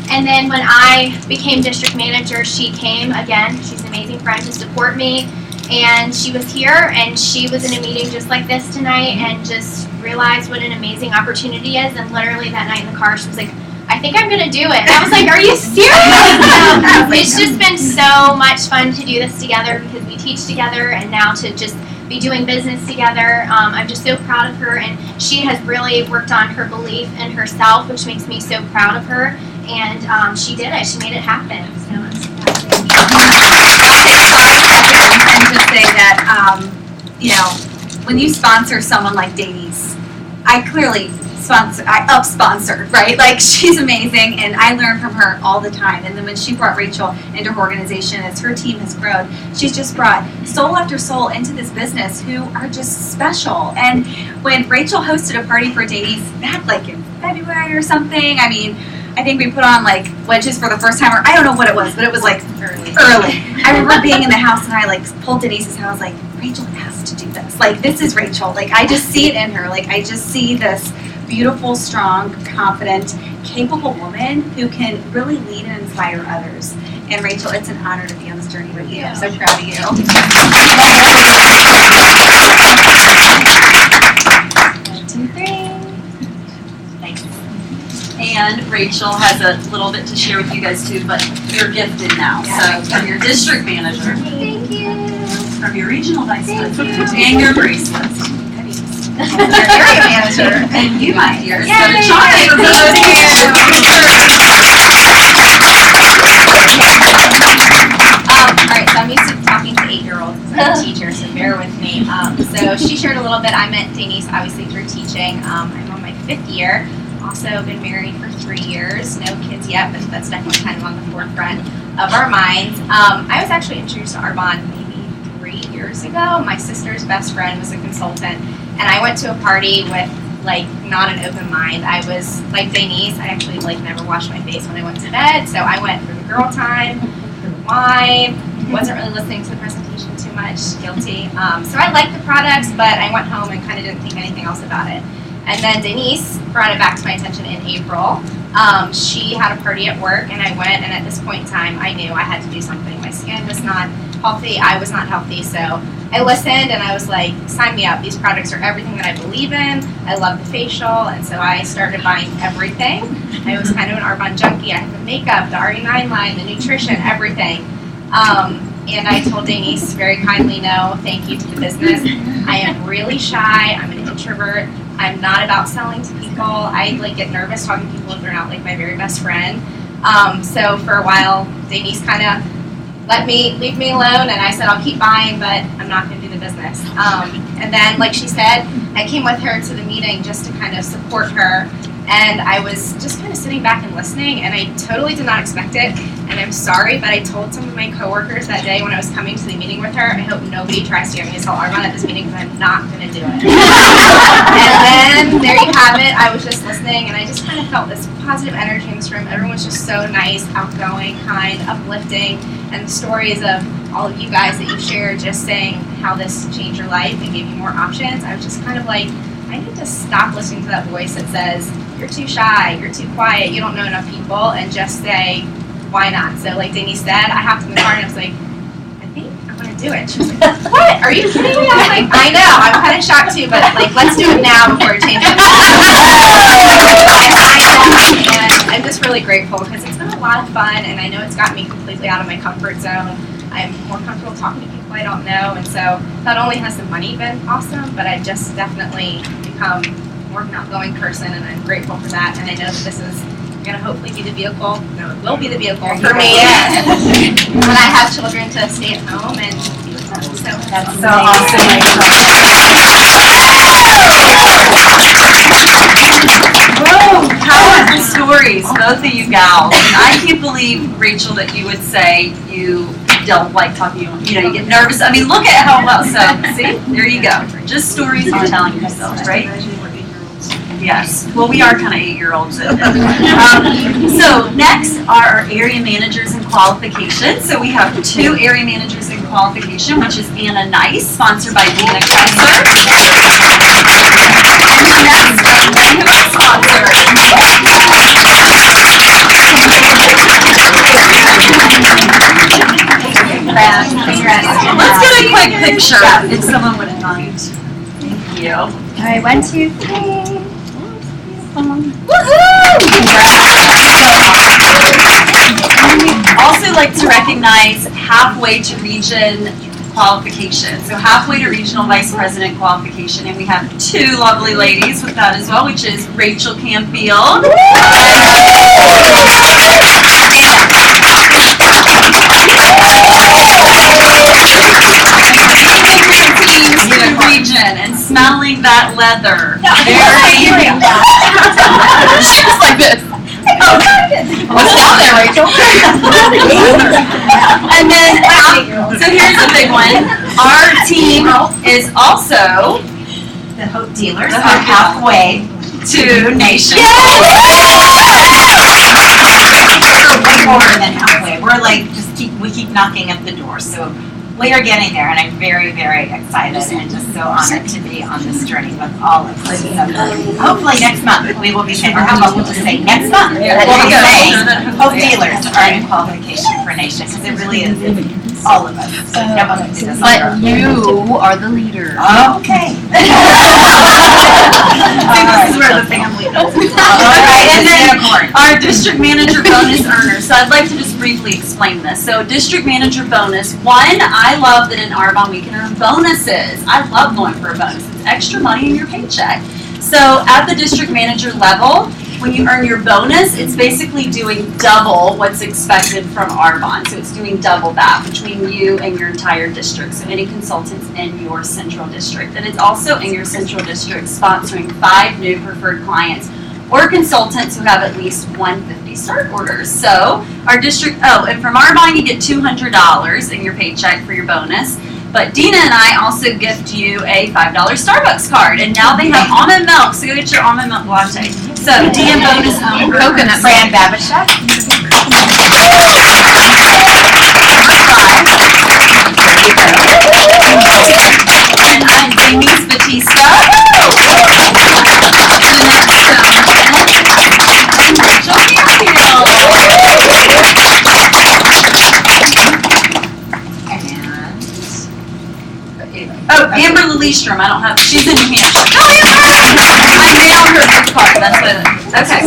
And then when I became district manager, she came again. She's an amazing friend to support me. And she was here, and she was in a meeting just like this tonight and just realized what an amazing opportunity is. And literally that night in the car, she was like, I think I'm going to do it. And I was like, are you serious? It's just been so much fun to do this together because we teach together, and now to just be doing business together. I'm just so proud of her, and she has really worked on her belief in herself, which makes me so proud of her. And she did it. She made it happen. So I'm so proud of her. And just say that, you know, when you sponsor someone like Denise, I up-sponsor, right? Like, she's amazing, and I learn from her all the time. And then when she brought Rachel into her organization, as her team has grown, she's just brought soul after soul into this business who are just special. And when Rachel hosted a party for Denise, back like in February or something, I mean, I think we put on like wedges for the first time, or I don't know what it was, but it was like early. I remember being in the house, and I like pulled Denise's hair. I was like, Rachel has to do this. Like, this is Rachel. Like, I just see it in her. Like, I just see this beautiful, strong, confident, capable woman who can really lead and inspire others. And Rachel, it's an honor to be on this journey with you. I'm so proud of you. And Rachel has a little bit to share with you guys too, but you're gifted now. So from your district manager, Thank you. from your regional vice president, and your bracelet. Our area manager. And you, my dear. So Yay. to Chai for voting you. Alright, so I'm used to talking to 8-year-olds as a teacher, so bear with me. So she shared a little bit. I met Denise obviously through teaching. I'm on my 5th year. Also been married for 3 years. No kids yet, but that's definitely kind of on the forefront of our minds. I was actually introduced to Arbonne maybe 3 years ago. My sister's best friend was a consultant, and I went to a party with like not an open mind. I was like Denise. I actually like never washed my face when I went to bed, so I went for the girl time, for the wine. Wasn't really listening to the presentation too much. Guilty. So I liked the products, but I went home and kind of didn't think anything else about it. And then Denise brought it back to my attention in April. She had a party at work, and I went, and at this point in time, I knew I had to do something. My skin was not healthy. I was not healthy. So I listened, and I was like, sign me up. These products are everything that I believe in. I love the facial, and so I started buying everything. I was kind of an Arbonne junkie. I had the makeup, the RE9 line, the nutrition, everything. And I told Denise very kindly, no, thank you to the business. I am really shy. I'm an introvert. I'm not about selling to people. I like get nervous talking to people if they're not like my very best friend. So for a while, Denise kind of leave me alone, and I said I'll keep buying, but I'm not going to do the business. And then, like she said, I came with her to the meeting just to kind of support her. And I was just kind of sitting back and listening, and I totally did not expect it. And I'm sorry, but I told some of my coworkers that day when I was coming to the meeting with her, I hope nobody tries to get me to sell Arbonne at this meeting because I'm not going to do it. And then there you have it. I was just listening, and I just kind of felt this positive energy in this room. Everyone was just so nice, outgoing, kind, uplifting. And the stories of all of you guys that you shared, just saying how this changed your life and gave you more options, I was just kind of like, I need to stop listening to that voice that says, you're you're too shy, you're too quiet, you don't know enough people, and just say, why not? So like Denise said, I hopped in the car and I was like, I think I'm gonna do it. She was like, what? Are you kidding me? I was like, I know, I'm kind of shocked too, but like, let's do it now before it changes. And I'm just really grateful because it's been a lot of fun, and I know it's gotten me completely out of my comfort zone. I'm more comfortable talking to people I don't know, and so not only has the money been awesome, but I've just definitely become more of an outgoing person, and I'm grateful for that. And I know that this is going to hopefully be the vehicle, no, it will be the vehicle for me when I have children to stay at home and be with them. So That's so awesome, Whoa, powerful stories, both of you gals. And I can't believe, Rachel, that you would say you don't like talking, you know, you get nervous. I mean, look at how well, so, see, there you go. Just stories you're telling yourselves, right? Yes, well, we are kind of 8-year-olds. So next are our area managers and qualifications. So we have 2 area managers in qualification, which is Anna Nice, sponsored by Dina Kaiser. And next, who is sponsored? Let's get a quick picture, if someone wouldn't mind. Thank you. All right, 1, 2, 3. Also like to recognize halfway to region qualification. So halfway to regional vice president qualification, and we have 2 lovely ladies with that as well, which is Rachel Canfield. Region and smelling that leather. Very. She was like this. What's down there, Rachel? And then, so here's a big one. Our team is also The Hope Dealers are halfway to Nation. We're way more than halfway. We're like, we keep knocking at the door. So we are getting there, and I'm very, very excited and just so honored to be on this journey with all of you. So hopefully next month we will be saying, or how about we'll just say next month, we'll be saying Hope Dealers are in qualification for Nation, because it really is all of us. No one can do this on their own. But you are the leader. Okay. This is where the family does. All right, And then unicorn. our district manager bonus earners. So I'd like to just briefly explain this. So district manager bonus. 1, I love that in Arbonne we can earn bonuses. I love going for a bonus. It's extra money in your paycheck. So at the district manager level, when you earn your bonus, it's basically doing double what's expected from Arbonne. So it's doing double that between you and your entire district. So any consultants in your central district. And it's also in your central district sponsoring 5 new preferred clients or consultants who have at least 150 start orders. So our district, and from Arbonne you get $200 in your paycheck for your bonus. But Dina and I also gift you a $5 Starbucks card, and now they have almond milk, so go get your almond milk latte. So Dina bonus coconut Fran Babishek. And I'm Denise Batista. Oh, Amber Lillystrom, I don't have, she's in New Hampshire. Oh, Amber! I mailed her this card, that's what, okay.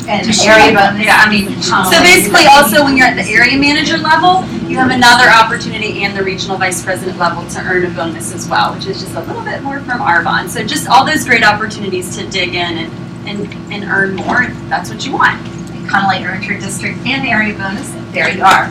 And area bonus. Yeah, I mean, so basically also when you're at the area manager level, you have another opportunity and the regional vice president level to earn a bonus as well, which is just a little bit more from Arbonne. So just all those great opportunities to dig in and earn more if that's what you want. Connolly earned her district and area bonus. There you are.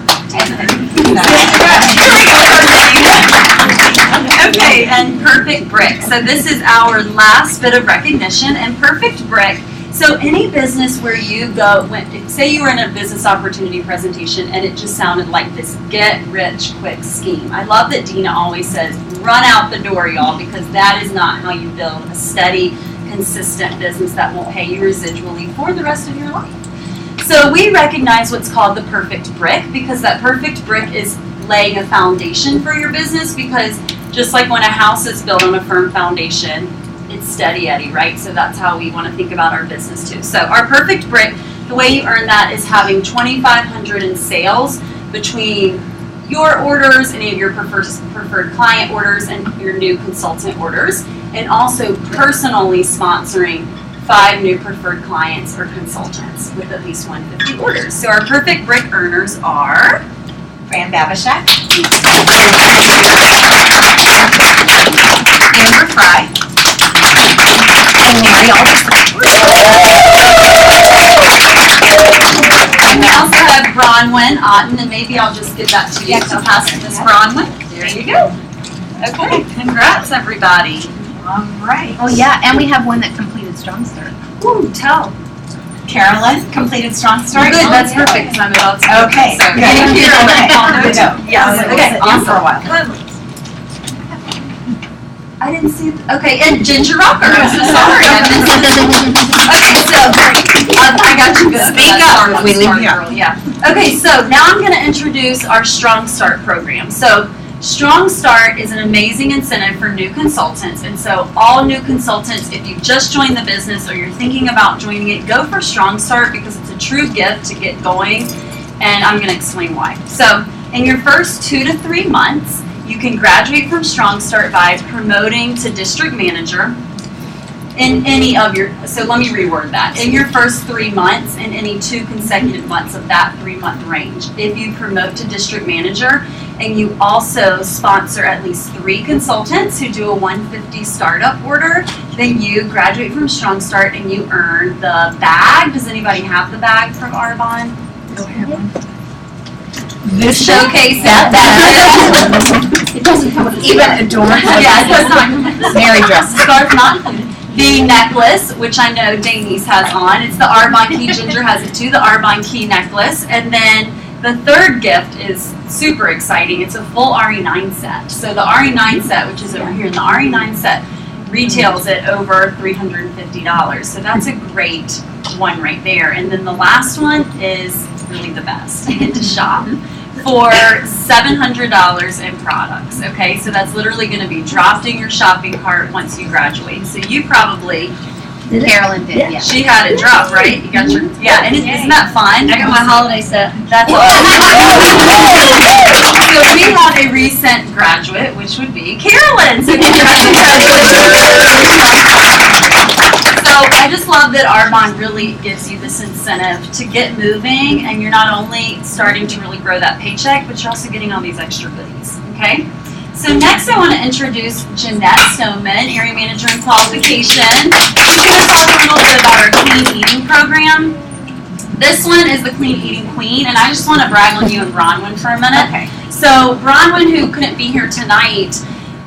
Okay, and Perfect Brick. So this is our last bit of recognition, and Perfect Brick. So any business where you go, say you were in a business opportunity presentation and it just sounded like this get rich quick scheme. I love that Dina always says, run out the door, y'all, because that is not how you build a steady, consistent business that will pay you residually for the rest of your life. So we recognize what's called the perfect brick, because that perfect brick is laying a foundation for your business, because just like when a house is built on a firm foundation, it's steady Eddie, right? So that's how we want to think about our business too. So our perfect brick, the way you earn that is having $2,500 in sales between your orders, any of your preferred client orders, and your new consultant orders, and also personally sponsoring 5 new preferred clients or consultants with at least 150 orders. So our perfect brick earners are Fran Babishek, Amber Fry, and Mary Alderson. and we also have Bronwyn Otten, and maybe I'll just give that to you. So pass it to Ms. Bronwyn. There you go. Okay, congrats everybody. All right. Oh yeah, and we have one that completed Strong Start. Ooh, tell. Carolyn completed Strong Start. Good, that's perfect, because I'm about to. Okay, So, good. thank you. There we go. Yes, okay, On for a while. I didn't see, okay, and Ginger Rocker, I'm so sorry. I missed it. Okay, so, I got you good. Speak up. We leave you out. Yeah. Okay, so now I'm gonna introduce our Strong Start program. So, Strong Start is an amazing incentive for new consultants, and so all new consultants, if you've just joined the business or you're thinking about joining it, go for Strong Start because it's a true gift to get going, and I'm gonna explain why. So, in your first 2 to 3 months, you can graduate from Strong Start by promoting to district manager in any of your, so let me reword that. In your first 3 months, in any 2 consecutive months of that 3-month range, if you promote to district manager and you also sponsor at least 3 consultants who do a 150 startup order, then you graduate from Strong Start and you earn the bag. Does anybody have the bag from Arbonne? This showcase that bag. It doesn't come with even adorned. Yeah, it does not. Mary dress. Scarf not included. The necklace, which I know Denise has on, it's the Arbonne Key. Ginger has it too, the Arbonne Key necklace. And then the third gift is super exciting. It's a full RE9 set. So the RE9 set, which is over here, and the RE9 set retails at over $350. So that's a great one right there. And then the last one is really the best. You get to shop for $700 in products. Okay, so that's literally going to be dropped in your shopping cart once you graduate. So you probably, Carolyn did, yeah. she had it dropped, right? You got your, yeah, and isn't that fun? I got my holiday set. That's awesome. So we have a recent graduate, which would be Carolyn. So So I just love that Arbonne really gives you this incentive to get moving, and you're not only starting to really grow that paycheck, but you're also getting all these extra goodies, okay? So next I want to introduce Jeanette Stoneman, Area Manager in Qualification. She's going to talk a little bit about our Clean Eating program. This one is the Clean Eating Queen, and I just want to brag on you and Bronwyn for a minute. Okay. So Bronwyn, who couldn't be here tonight,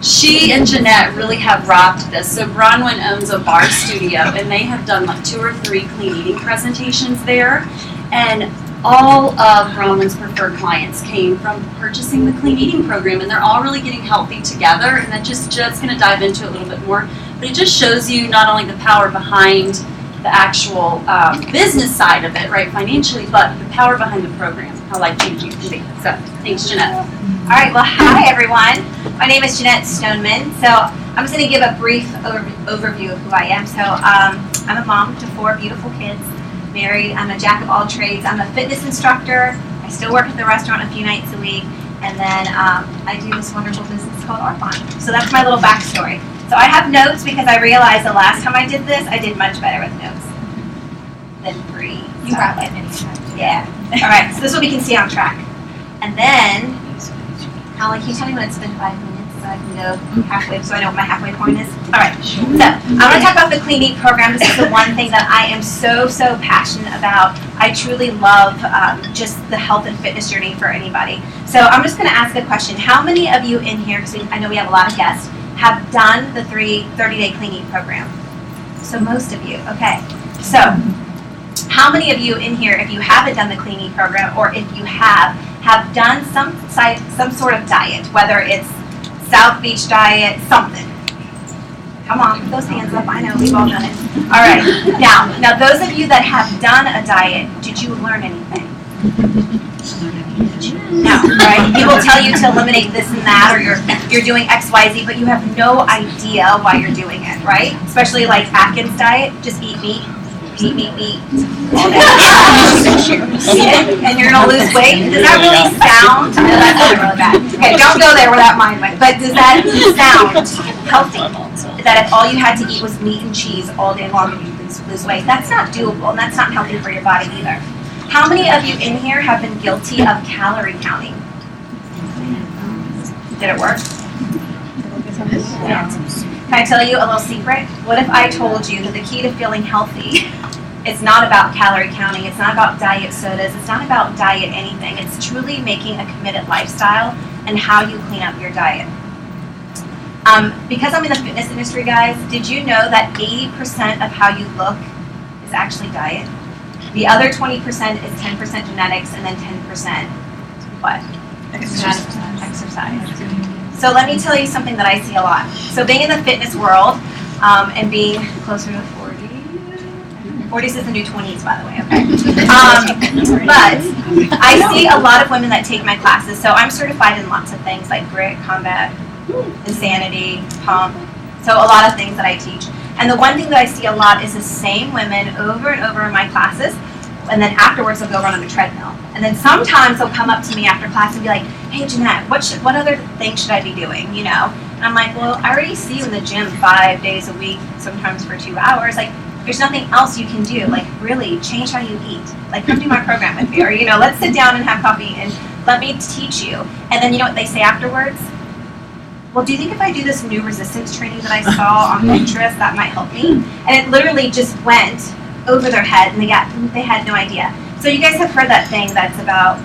she and Jeanette really have rocked this. So Bronwyn owns a bar studio, and they have done like 2 or 3 clean eating presentations there. And all of Bronwyn's preferred clients came from purchasing the clean eating program, and they're all really getting healthy together. And that Jeanette's going to dive into it a little bit more. But it just shows you not only the power behind the actual business side of it, right, financially, but the power behind the program, how life-changing it can be. So, thanks, Jeanette. All right, well, hi, everyone. My name is Jeanette Stoneman. So I'm just going to give a brief overview of who I am. So I'm a mom to 4 beautiful kids, married. I'm a jack of all trades. I'm a fitness instructor. I still work at the restaurant a few nights a week. And then I do this wonderful business called Arbonne. So that's my little backstory. So I have notes because I realized the last time I did this, I did much better with notes than free. You got it. Yeah. All right, so this is what we can see on track. And then, Holly, can you tell me when it's been 5 minutes so I can go halfway, so I know what my halfway point is? All right, so I want to talk about the Clean Eat program. This is the one thing that I am so passionate about. I truly love just the health and fitness journey for anybody. So I'm just going to ask a question. How many of you in here, because I know we have a lot of guests, have done the 30-day Clean Eat program? So most of you, okay. So how many of you in here, if you haven't done the Clean Eat program, or if you have done some sort of diet, whether it's South Beach diet, something? Come on, put those hands up. I know, we've all done it. All right, now those of you that have done a diet, did you learn anything? No, right? People tell you to eliminate this and that, or you're doing X, Y, Z, but you have no idea why you're doing it, right? Especially like Atkins diet, just eat meat all day. And you're gonna lose weight. Does that really sound? No, that sounds really bad. Okay, don't go there where that mind went. But does that sound healthy? That if all you had to eat was meat and cheese all day long and you lose weight, that's not doable, and that's not healthy for your body either. How many of you in here have been guilty of calorie counting? Did it work? Yeah. Can I tell you a little secret? What if I told you that the key to feeling healthy is not about calorie counting, it's not about diet sodas, it's not about diet anything, it's truly making a committed lifestyle and how you clean up your diet. Because I'm in the fitness industry, guys, did you know that 80% of how you look is actually diet? The other 20% is 10% genetics and then 10% what? Exercise. So let me tell you something that I see a lot. So being in the fitness world and being closer to 40, 40s is the new 20s, by the way, okay? But I see a lot of women that take my classes. So I'm certified in lots of things like grit, combat, insanity, pump. So a lot of things that I teach. And the one thing that I see a lot is the same women over and over in my classes, and then afterwards they'll go run on a treadmill. And then sometimes they'll come up to me after class and be like, hey Jeanette, what other thing should I be doing, you know? And I'm like, well, I already see you in the gym 5 days a week, sometimes for 2 hours. Like, there's nothing else you can do. Like, really, change how you eat. Like, come do my program with me. Or, you know, let's sit down and have coffee and let me teach you. And then you know what they say afterwards? Well, do you think if I do this new resistance training that I saw on Pinterest, that might help me? And it literally just went over their head, and they had no idea. So you guys have heard that thing that's about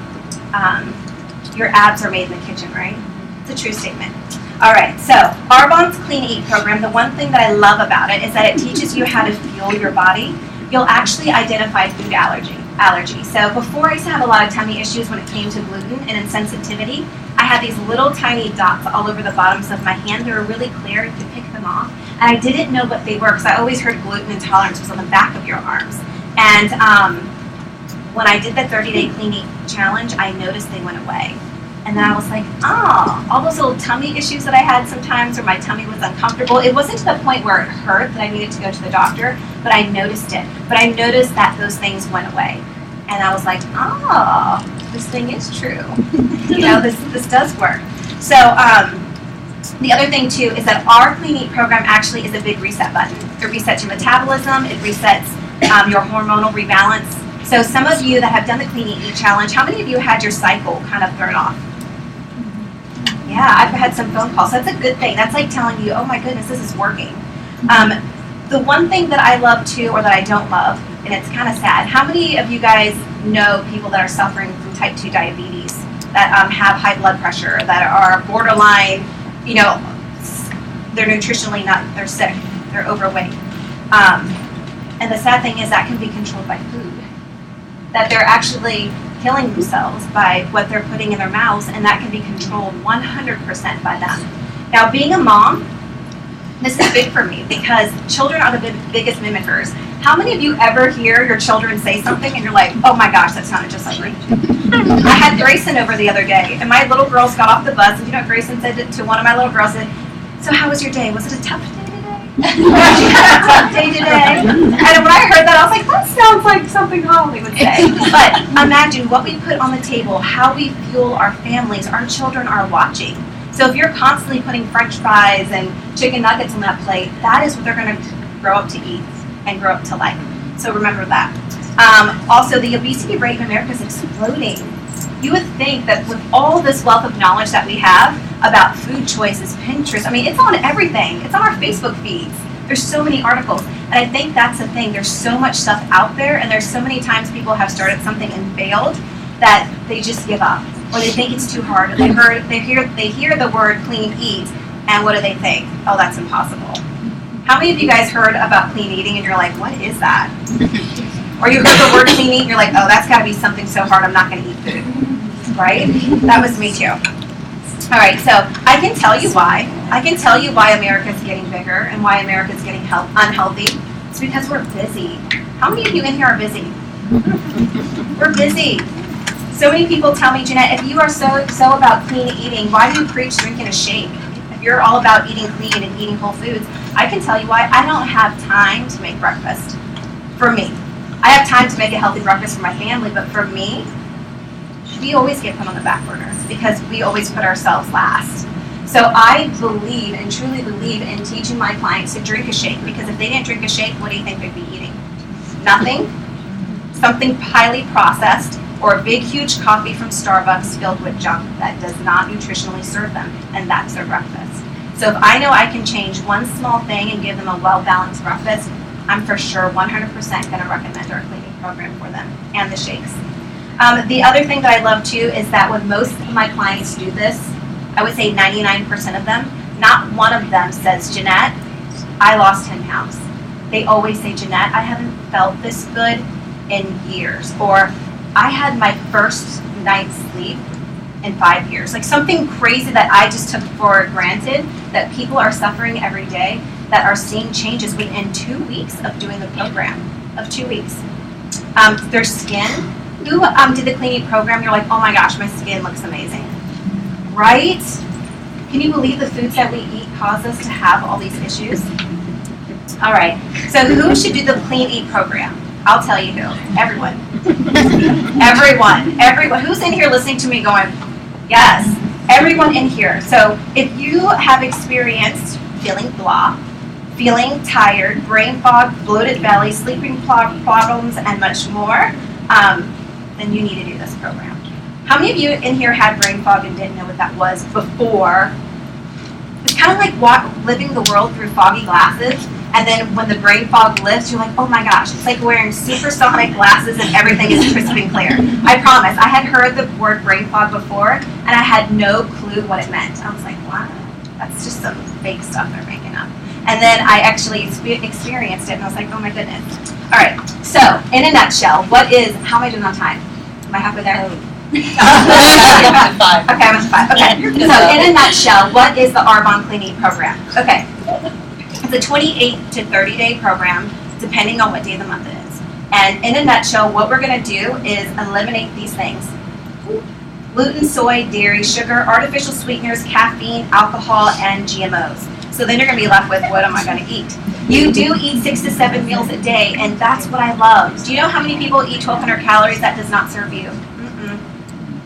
your abs are made in the kitchen, right? It's a true statement. All right, so Arbonne's Clean Eat program, the one thing that I love about it is that it teaches you how to fuel your body. You'll actually identify food allergy. So before I used to have a lot of tummy issues when it came to gluten and insensitivity, I had these little tiny dots all over the bottoms of my hand. They were really clear, you could pick them off. And I didn't know what they were because I always heard gluten intolerance was on the back of your arms. And when I did the 30-day Clean Eat challenge, I noticed they went away. And then I was like, oh, all those little tummy issues that I had sometimes, or my tummy was uncomfortable. It wasn't to the point where it hurt that I needed to go to the doctor, but I noticed it. But I noticed that those things went away. And I was like, oh, this thing is true. You know, this does work. So the other thing too is that our Clean Eat program actually is a big reset button. It resets your metabolism, it resets your hormonal rebalance. So some of you that have done the Clean Eat challenge, how many of you had your cycle kind of thrown off? Yeah, I've had some phone calls. That's a good thing. That's like telling you, oh my goodness, this is working. The one thing that I love too, or that I don't love, and it's kind of sad, how many of you guys know people that are suffering from type 2 diabetes, that have high blood pressure, that are borderline, you know, they're nutritionally not, they're sick, they're overweight. And the sad thing is that can be controlled by food. That they're actually killing themselves by what they're putting in their mouths, and that can be controlled 100% by them. Now, being a mom, this is big for me because children are the biggest mimickers. How many of you ever hear your children say something and you're like, oh my gosh, that sounded just like me? I had Grayson over the other day, and my little girls got off the bus, and you know what Grayson said to one of my little girls? Said, so how was your day? Was it a tough day today? She had a tough day today. And when I heard that, I was like, that sounds like something Holly would say. But imagine what we put on the table, how we fuel our families. Our children are watching. So if you're constantly putting French fries and chicken nuggets on that plate, that is what they're going to grow up to eat and grow up to like. So remember that. Also, the obesity rate in America is exploding. You would think that with all this wealth of knowledge that we have about food choices, Pinterest, I mean, it's on everything. It's on our Facebook feeds. There's so many articles. And I think that's the thing. There's so much stuff out there, and there's so many times people have started something and failed that they just give up. Or they think it's too hard. Or they hear the word clean eat, and what do they think? Oh, that's impossible. How many of you guys heard about clean eating and you're like, what is that? Or you heard the word clean eat and you're like, oh, that's got to be something so hard I'm not going to eat food. Right? That was me too. All right, so I can tell you why. I can tell you why America's getting bigger and why America's getting unhealthy. It's because we're busy. How many of you in here are busy? We're busy. So many people tell me, Jeanette, if you are so about clean eating, why do you preach drinking a shake? If you're all about eating clean and eating whole foods, I can tell you why. I don't have time to make breakfast. For me. I have time to make a healthy breakfast for my family, but for me, we always get put on the back burners because we always put ourselves last. So I believe and truly believe in teaching my clients to drink a shake, because if they didn't drink a shake, what do you think they'd be eating? Nothing, something highly processed, or a big huge coffee from Starbucks filled with junk that does not nutritionally serve them, and that's their breakfast. So if I know I can change one small thing and give them a well-balanced breakfast, I'm for sure 100% going to recommend our cleaning program for them and the shakes. The other thing that I love too is that when most of my clients do this, I would say 99% of them, not one of them says, Jeanette, I lost 10 pounds. They always say, Jeanette, I haven't felt this good in years, or I had my first night's sleep in 5 years. Like something crazy that I just took for granted, that people are suffering every day, that are seeing changes within 2 weeks of doing the program, of 2 weeks. Their skin, who did the cleaning program, you're like, oh my gosh, my skin looks amazing, right? Can you believe the foods that we eat cause us to have all these issues? All right, so who should do the Clean Eat program? I'll tell you who, everyone. Everyone. Who's in here listening to me going, yes, everyone in here. So if you have experienced feeling blah, feeling tired, brain fog, bloated belly, sleeping problems, and much more, then you need to do this program. How many of you in here had brain fog and didn't know what that was before? It's kind of like living the world through foggy glasses, and then when the brain fog lifts, you're like, oh my gosh, it's like wearing supersonic glasses and everything is crisp and clear. I promise, I had heard the word brain fog before, and I had no clue what it meant. I was like, what? That's just some fake stuff they're making up. And then I actually experienced it, and I was like, oh my goodness. All right, so in a nutshell, how am I doing on time? Am I halfway there? Okay, I'm at 5. Okay, so in a nutshell, what is the Arbonne Clean Eat program? Okay, it's a 28 to 30 day program, depending on what day of the month it is. And in a nutshell, what we're going to do is eliminate these things: gluten, soy, dairy, sugar, artificial sweeteners, caffeine, alcohol, and GMOs. So then you're going to be left with, what am I going to eat? You do eat 6 to 7 meals a day, and that's what I love. Do you know how many people eat 1,200 calories? That does not serve you.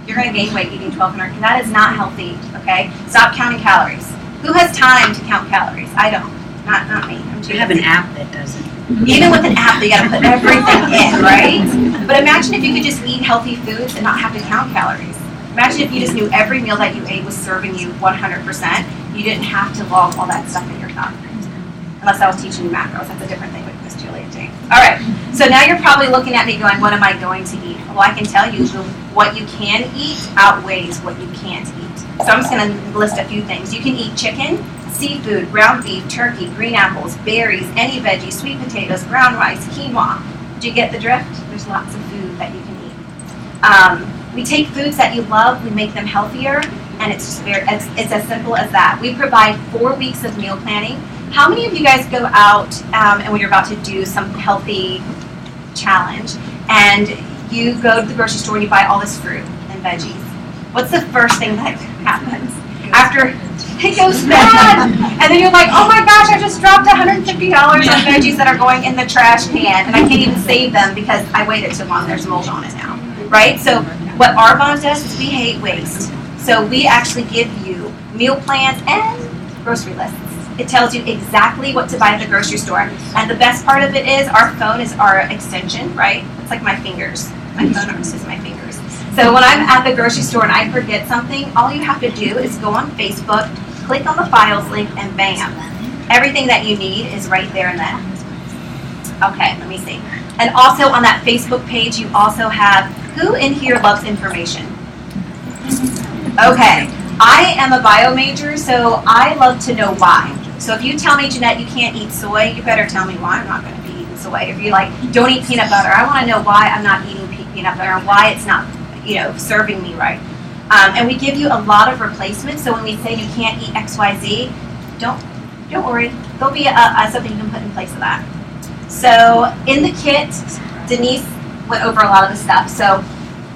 You're going to gain weight eating 1,200. That is not healthy, okay? Stop counting calories. Who has time to count calories? I don't. Not me. I'm too You have an app that does it. Even with an app, you got to put everything in, right? But imagine if you could just eat healthy foods and not have to count calories. Imagine if you just knew every meal that you ate was serving you 100%. You didn't have to log all that stuff in your thumb. Unless I was teaching you macros. That's a different thing with Miss Julia Jane. All right. So now you're probably looking at me going, what am I going to eat? Well, I can tell you what you can eat outweighs what you can't eat. So I'm just going to list a few things. You can eat chicken, seafood, ground beef, turkey, green apples, berries, any veggies, sweet potatoes, brown rice, quinoa. Do you get the drift? There's lots of food that you can eat. We take foods that you love, we make them healthier, and it's just it's as simple as that. We provide 4 weeks of meal planning. How many of you guys go out and when you're about to do some healthy challenge, and you go to the grocery store and you buy all this fruit and veggies? What's the first thing that happens? After it goes bad, and then you're like, oh my gosh, I just dropped $150 on veggies that are going in the trash can, and I can't even save them because I waited too long. There's mold on it now, right? So what Arbonne does is we hate waste. So we actually give you meal plans and grocery lists. It tells you exactly what to buy at the grocery store. And the best part of it is our phone is our extension, right? It's like my fingers. My phone is my fingers. So when I'm at the grocery store and I forget something, all you have to do is go on Facebook, click on the files link, and bam. Everything that you need is right there and then. Okay, let me see. And also on that Facebook page, you also have, who in here loves information? Okay, I am a bio major, so I love to know why. So if you tell me, Jeanette, you can't eat soy, you better tell me why I'm not going to be eating soy. If you like, don't eat peanut butter, I want to know why I'm not eating peanut butter and why it's not, serving me right. And we give you a lot of replacements. So when we say you can't eat X, Y, Z, don't worry. There'll be something you can put in place of that. So in the kit, Denise went over a lot of the stuff. So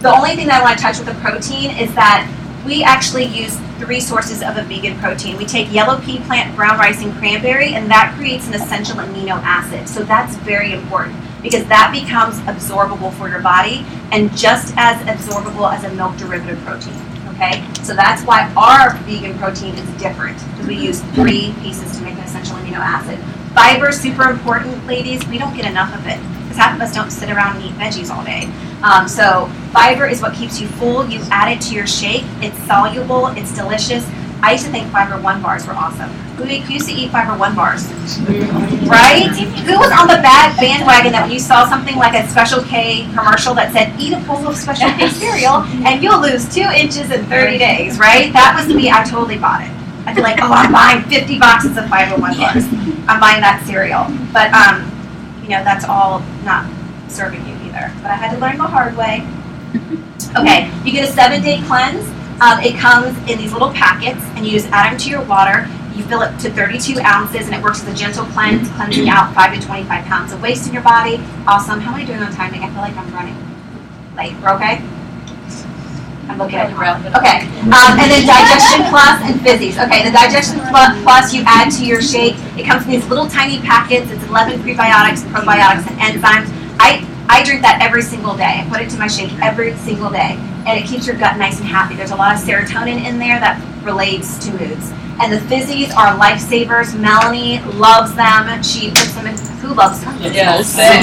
The only thing that I want to touch with the protein is that we actually use 3 sources of a vegan protein. We take yellow pea plant, brown rice, and cranberry, and that creates an essential amino acid. So that's very important because that becomes absorbable for your body and just as absorbable as a milk derivative protein. Okay, so that's why our vegan protein is different because we use 3 pieces to make an essential amino acid. Fiber is super important, ladies. We don't get enough of it because half of us don't sit around and eat veggies all day. So fiber is what keeps you full. You add it to your shake. It's soluble. It's delicious. I used to think Fiber One bars were awesome. Who used to eat Fiber One bars? Right? Who was on the bandwagon that when you saw something like a Special K commercial that said, eat a bowl of Special K cereal and you'll lose 2 inches in 30 days, right? That was me. I totally bought it. I'd be like, oh, I'm buying 50 boxes of Fiber One bars. I'm buying that cereal. But, that's all not serving you either. But I had to learn the hard way. Okay, you get a 7-day cleanse. It comes in these little packets, and you just add them to your water. You fill it to 32 ounces, and it works as a gentle cleanse, cleansing out 5 to 25 pounds of waste in your body. Awesome. How am I doing on timing? I feel like I'm running late. We're okay? I'm looking at you. Okay. And then Digestion Plus and Fizzies. Okay, the Digestion Plus you add to your shake. It comes in these little tiny packets. It's 11 prebiotics, probiotics, and enzymes. I drink that every single day. I put it to my shake every single day. And it keeps your gut nice and happy. There's a lot of serotonin in there that relates to moods. And the Fizzies are lifesavers. Melanie loves them. She puts them in. Who loves them? Yes. Yes.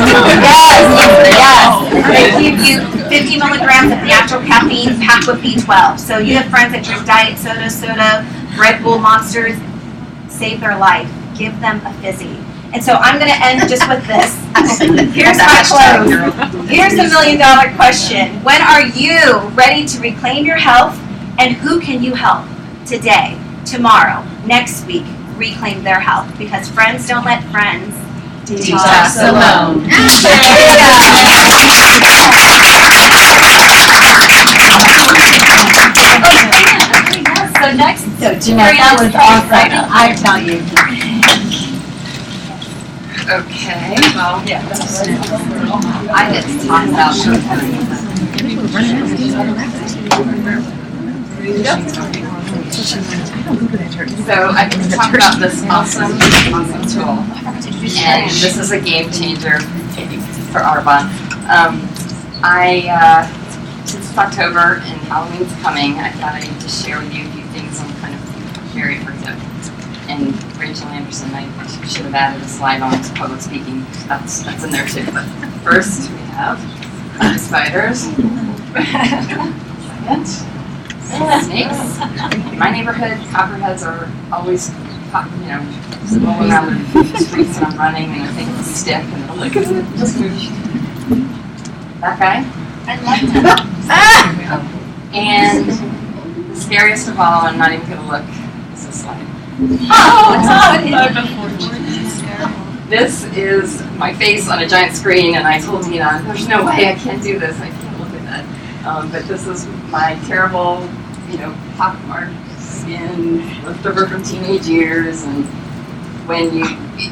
They give you 50 milligrams of natural caffeine packed with B12. So you have friends that drink diet soda, Red Bull Monsters. Save their life. Give them a Fizzy. And so I'm going to end just with this. Here's my close. Here's the $1 million question. When are you ready to reclaim your health? And who can you help today, tomorrow, next week, reclaim their health? Because friends don't let friends detox alone. So next, Jeanette, that was awesome. I tell you. Okay, well, I get to talk about So I get to talk about this awesome tool, and this is a game changer for Arbonne. Since October and Halloween's coming, I thought I need to share with you a few things I'm kind of very afraid of. And Rachel Anderson, I should have added a slide on public speaking. That's in there too. But first, we have spiders. Second, snakes. In my neighborhood, copperheads are always, rolling around the streets and I'm running and I think it's a stick and I'm like, just move. That guy. I love that. And the scariest of all, I'm not even going to look, is this slide. This is my face on a giant screen, and I told Nina, there's no way I can't do this. I can't look at that. But this is my terrible, pockmarked skin left over from teenage years. And when you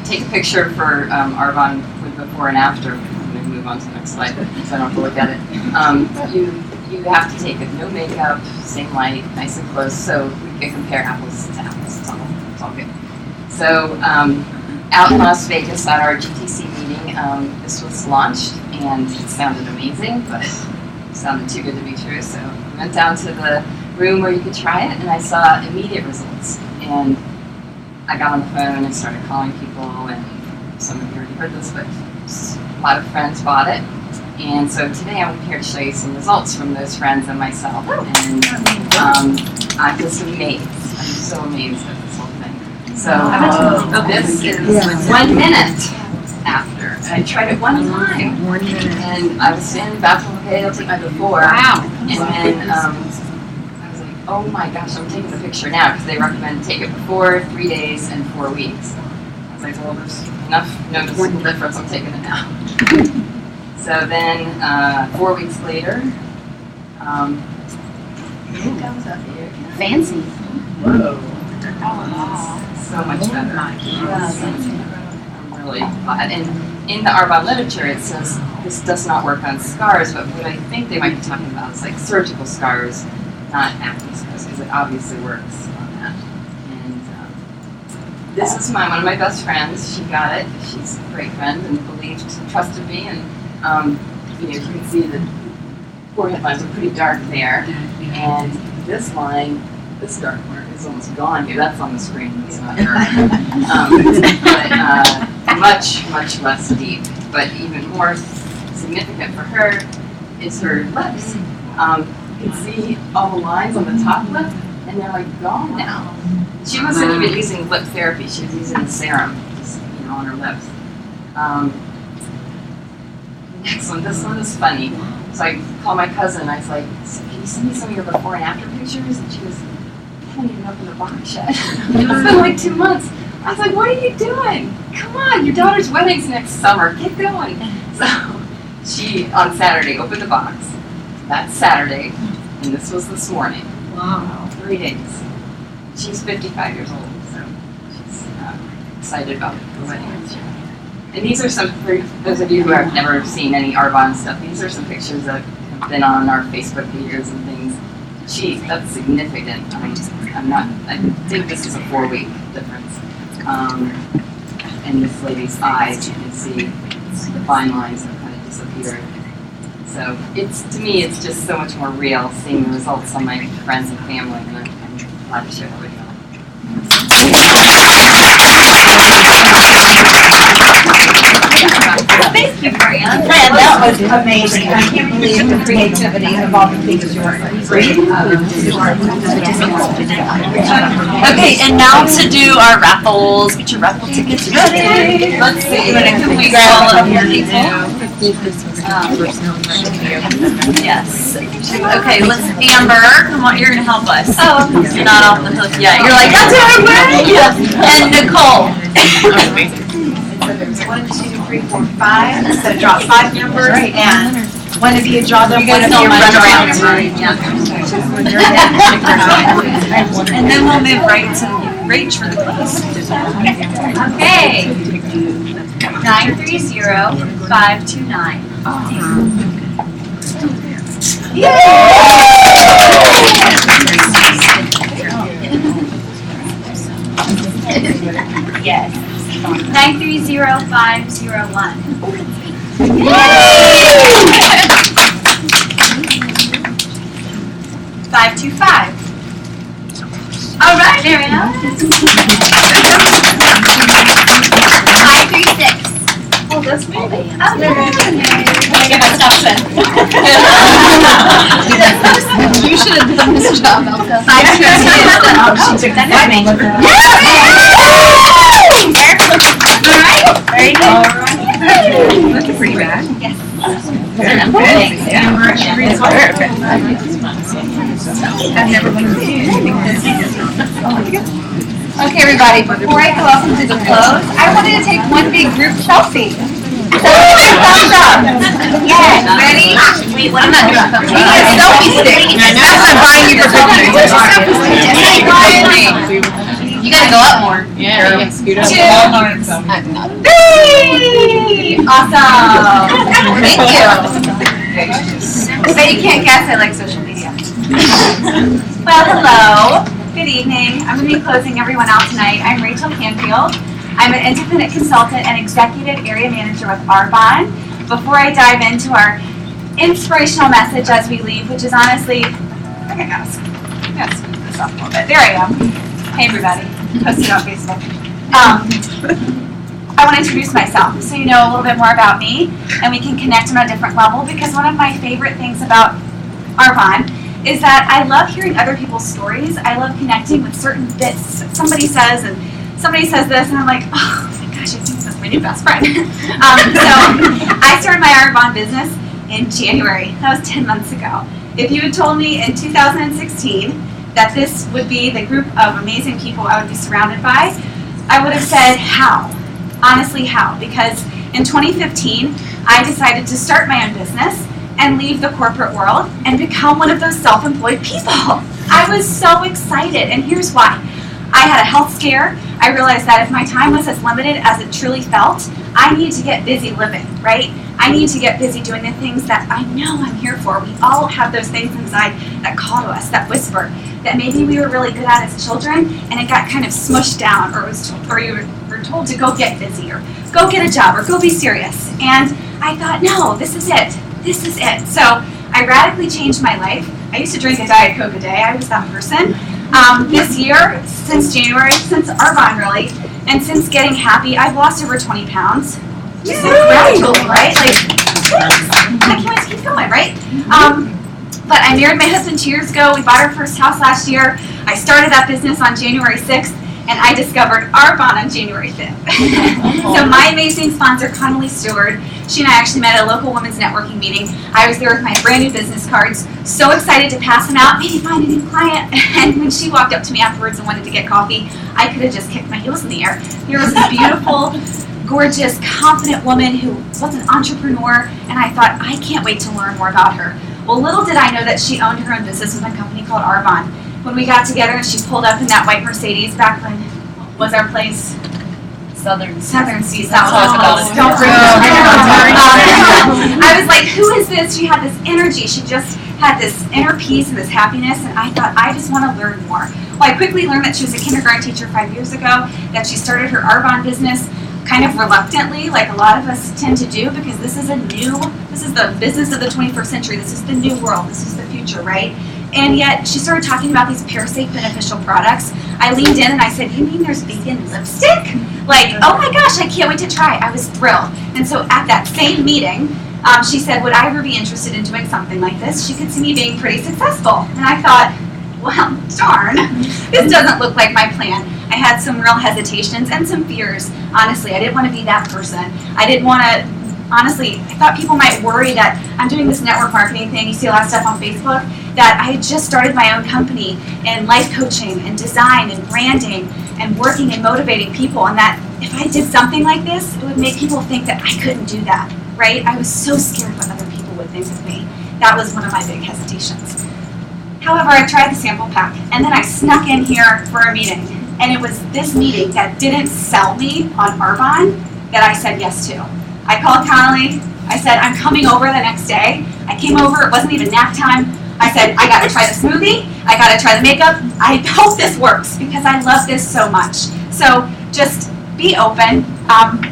take a picture for Arbonne with before and after, I'm going to move on to the next slide so I don't have to look at it. You have to take it, no makeup, same light, nice and close, so we can compare apples to apples. It's all good. So out in Las Vegas at our GTC meeting, this was launched, and it sounded amazing, but it sounded too good to be true. So I went down to the room where you could try it, and I saw immediate results. And I got on the phone and started calling people, and some of you already heard this, but a lot of friends bought it. And so today I'm here to show you some results from those friends and myself. And I'm just amazed. I'm so amazed at this whole thing. So this is 1 minute after. And I tried it one time. And I was standing in the bathroom, okay, I'll take my before. Wow. And then I was like, oh my gosh, I'm taking the picture now because they recommend take it before, 3 days, and 4 weeks. I was like, well, there's enough noticeable difference, I'm taking it now. So then, 4 weeks later, it comes up here. Fancy. Whoa. So much better. I'm really glad. And in the Arbonne literature, it says this does not work on scars, but what I think they might be talking about is like surgical scars, not acne scars, because it obviously works on that. And this is one of my best friends. She got it. She's a great friend and trusted me, and you know, you can see the forehead lines are pretty dark there, and this line, this dark mark is almost gone here. That's on the screen. It's not her. But much less deep. But even more significant for her is her lips. You can see all the lines on the top lip, and they're like gone now. She wasn't even using lip therapy. She was using serum, just, you know, on her lips. Next one. This one is funny. So I called my cousin. I was like, so "Can you send me some of your before and after pictures?" And she was, "I can't even open the box yet." It's been like 2 months. I was like, "What are you doing? Come on, your daughter's wedding's next summer. Get going." So she, on Saturday, opened the box. That's Saturday, and this was this morning. Wow. 3 days. She's 55 years old, so she's excited about the wedding this year. And these are some, for those of you who have never seen any Arbonne stuff, these are some pictures that have been on our Facebook pages and things. That's significant. I think this is a 4-week difference. And this lady's eyes, you can see the fine lines have kind of disappeared. So to me, it's just so much more real seeing the results on my friends and family, and I'm glad to share that with you. Thank you, Fran. Fran, that was amazing. I can't believe the creativity of all the things you're creating. Okay, and now to do our raffles. Get your raffle tickets ready. Let's see. Can we grab all of your people? Yes. Okay, let's Amber. Come on, you're gonna help us. Oh, you're not off the hook yet. You're like, that's what I'm wearing. Yeah. And Nicole. So there's 1, 2, 3, 4, 5. So draw 5 numbers, and one of you draw them. You guys don't run around. Yeah. And then we'll move right to Rach for the quiz. Okay. 930-529. Yes. 930-501. 525. All right, Mariana. 536. Oh, that's me. Oh, You should have done this job, Elka. 536. She took that name. Very good. That's a pretty bad. Yes. I've never been Okay, everybody, before I go up into the close, I wanted to take one big group selfie. So, thumbs up. Yeah, ready? Wait, what am I doing? We need a selfie stick. That's what I'm buying you for pictures. You gotta go up more. Yeah, you can scoot up. 2. Awesome. Thank you. But you can't guess I like social media. Well, hello. Good evening. I'm going to be closing everyone out tonight. I'm Rachel Canfield. I'm an independent consultant and executive area manager with Arbonne. Before I dive into our inspirational message as we leave, which is honestly, I gotta scoot this up a little bit. There I am. Hey everybody. Post it on Facebook. I want to introduce myself so you know a little bit more about me and we can connect on a different level, because one of my favorite things about Arbonne is that I love hearing other people's stories. I love connecting with certain bits. Somebody says this, and I'm like, oh my gosh, I think that's my new best friend. So I started my Arbonne business in January. That was 10 months ago. If you had told me in 2016 that this would be the group of amazing people I would be surrounded by, I would have said, how? Honestly, how? Because in 2015, I decided to start my own business and leave the corporate world and become one of those self-employed people. I was so excited, and here's why. I had a health scare. I realized that if my time was as limited as it truly felt, I need to get busy living, right? I need to get busy doing the things that I know I'm here for. We all have those things inside that call to us, that whisper, that maybe we were really good at as children, and it got kind of smushed down, or you were told to go get busy, or go get a job, or go be serious. And I thought, no, this is it. This is it. So I radically changed my life. I used to drink a Diet Coke a day. I was that person. This year, since January, since Arbonne really, and since getting happy, I've lost over 20 pounds. Just radically, right? Like, I can't wait to keep going, right? But I married my husband 2 years ago. We bought our first house last year. I started that business on January 6th, and I discovered Arbonne on January 5th. So my amazing sponsor, Connolly Stewart, she and I actually met at a local women's networking meeting. I was there with my brand new business cards, so excited to pass them out, maybe find a new client. And when she walked up to me afterwards and wanted to get coffee, I could have just kicked my heels in the air. There was this beautiful, gorgeous, confident woman who was an entrepreneur, and I thought, I can't wait to learn more about her. Well, little did I know that she owned her own business with a company called Arbonne. When we got together and she pulled up in that white Mercedes back when was our place? Southern Seas. That was close. Don't bring it up. I was like, who is this? She had this energy. She just had this inner peace and this happiness, and I thought, I just want to learn more. Well, I quickly learned that she was a kindergarten teacher 5 years ago, that she started her Arbonne business kind of reluctantly, like a lot of us tend to do, because this is the business of the 21st century. This is the new world. This is the future, right? And yet she started talking about these pear-safe beneficial products. I leaned in and I said, you mean there's vegan lipstick? Like, oh my gosh, I can't wait to try. I was thrilled. And so at that same meeting, she said, would I ever be interested in doing something like this? She could see me being pretty successful. And I thought, well, darn, this doesn't look like my plan. I had some real hesitations and some fears. Honestly, I didn't want to be that person. I didn't want to, honestly, I thought people might worry that I'm doing this network marketing thing. You see a lot of stuff on Facebook, that I had just started my own company in life coaching and design and branding and working and motivating people, and that if I did something like this, it would make people think that I couldn't do that, right? I was so scared what other people would think of me. That was one of my big hesitations. However, I tried the sample pack, and then I snuck in here for a meeting, and it was this meeting that didn't sell me on Arbonne that I said yes to. I called Connolly. I said, I'm coming over the next day. I came over. It wasn't even nap time. I said, I got to try the smoothie. I got to try the makeup. I hope this works because I love this so much. So just be open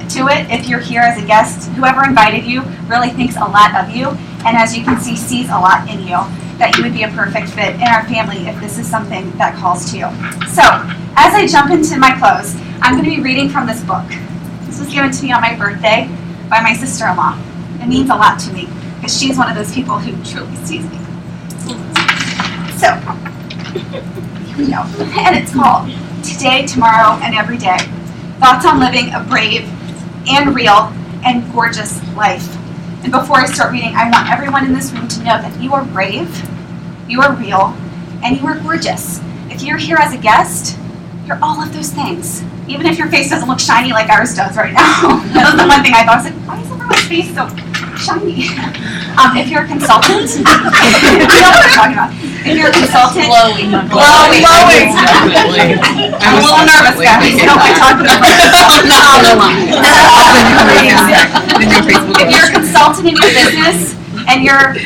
to it. If you're here as a guest, whoever invited you really thinks a lot of you, and as you can see, sees a lot in you, that you would be a perfect fit in our family if this is something that calls to you. So as I jump into my close, I'm going to be reading from this book. This was given to me on my birthday by my sister-in-law. It means a lot to me because she's one of those people who truly sees me. So, here we go. And it's called Today, Tomorrow, and Every Day. Thoughts on living a brave and real and gorgeous life. And before I start reading, I want everyone in this room to know that you are brave, you are real, and you are gorgeous. If you're here as a guest, you're all of those things. Even if your face doesn't look shiny like ours does right now. That was the one thing I thought. I was like, why is everyone's face so shiny? If you're a consultant, you know what I'm talking about. If you're a consultant, glowing. I'm a little nervous, guys. I don't like talking about If you're a consultant in your business and you're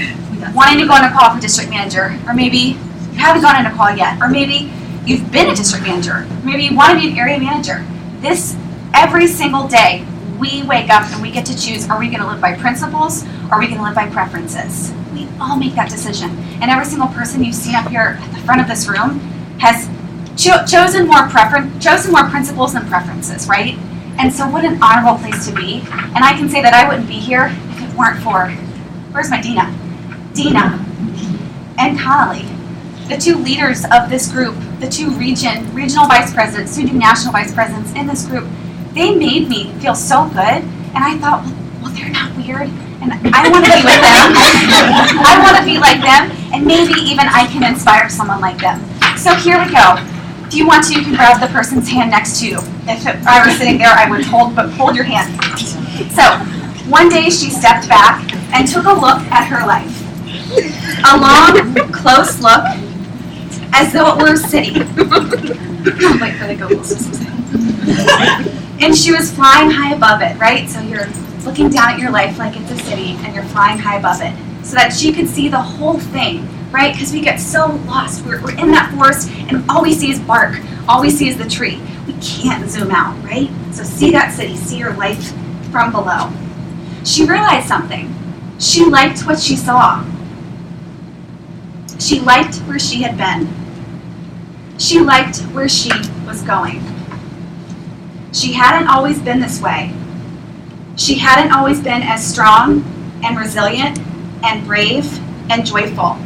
wanting to go on a call for district manager, or maybe you haven't gone on a call yet, or maybe you've been a district manager, maybe you want to be an area manager. Every single day, we wake up and we get to choose, are we going to live by principles, or are we going to live by preferences? We all make that decision. And every single person you've seen up here at the front of this room has chosen more principles than preferences, right? And so what an honorable place to be. And I can say that I wouldn't be here if it weren't for, where's my Dina? Dina and Connolly, the two leaders of this group, the two regional vice presidents, soon to be national vice presidents in this group. They made me feel so good, and I thought, well, they're not weird, and I want to be with them. I want to be like them, and maybe even I can inspire someone like them. So here we go. If you want to, you can grab the person's hand next to you. If I were sitting there, I would hold your hand. So one day she stepped back and took a look at her life. A long, close look, as though it were a city. Wait for the Googles. And she was flying high above it, right? So you're looking down at your life like it's a city, and you're flying high above it, so that she could see the whole thing, right? Because we get so lost. We're in that forest, and all we see is bark. All we see is the tree. We can't zoom out, right? So see that city, see your life from below. She realized something. She liked what she saw. She liked where she had been. She liked where she was going. She hadn't always been this way. She hadn't always been as strong and resilient and brave and joyful.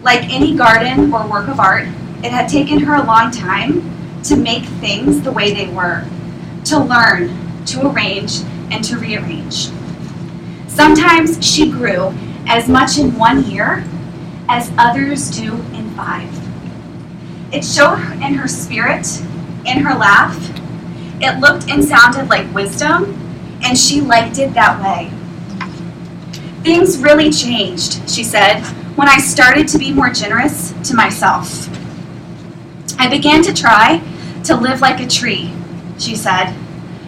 Like any garden or work of art, it had taken her a long time to make things the way they were, to learn, to arrange, and to rearrange. Sometimes she grew as much in 1 year as others do in 5. It showed in her spirit, in her laugh. It looked and sounded like wisdom, and she liked it that way. Things really changed, she said, when I started to be more generous to myself. I began to try to live like a tree, she said,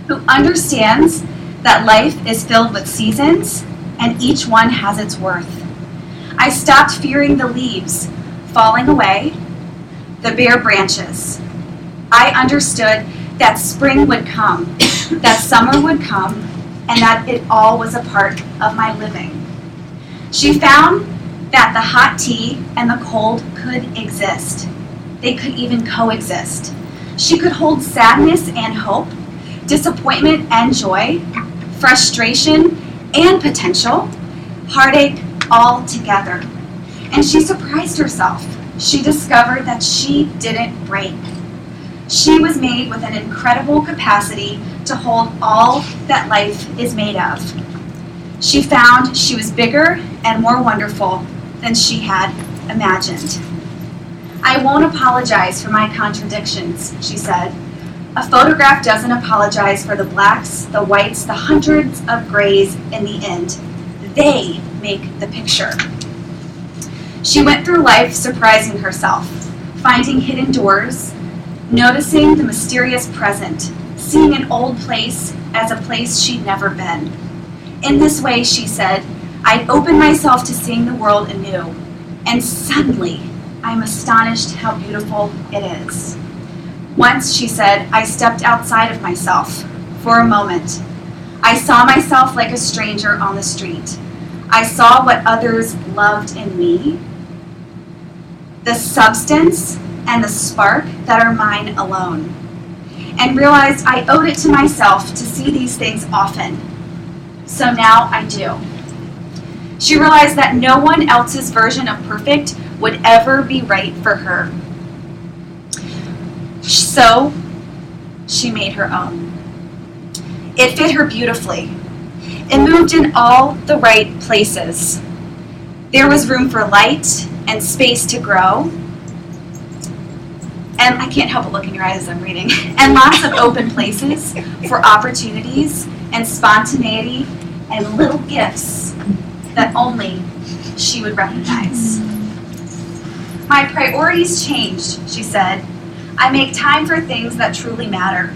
who understands that life is filled with seasons and each one has its worth. I stopped fearing the leaves falling away, the bare branches. I understood that spring would come, that summer would come, and that it all was a part of my living. She found that the hot tea and the cold could exist. They could even coexist. She could hold sadness and hope, disappointment and joy, frustration and potential, heartache all together. And she surprised herself. She discovered that she didn't break. She was made with an incredible capacity to hold all that life is made of. She found she was bigger and more wonderful than she had imagined. I won't apologize for my contradictions, she said. A photograph doesn't apologize for the blacks, the whites, the hundreds of grays in the end. They make the picture. She went through life surprising herself, finding hidden doors, noticing the mysterious present, seeing an old place as a place she'd never been. In this way, she said, I'd opened myself to seeing the world anew, and suddenly I'm astonished how beautiful it is. Once, she said, I stepped outside of myself for a moment. I saw myself like a stranger on the street. I saw what others loved in me, the substance and the spark that are mine alone, and realized I owed it to myself to see these things often. So now I do. She realized that no one else's version of perfect would ever be right for her. So she made her own. It fit her beautifully. It moved in all the right places. There was room for light and space to grow. And I can't help but look in your eyes as I'm reading. And lots of open places for opportunities and spontaneity and little gifts that only she would recognize. My priorities changed, she said. I make time for things that truly matter.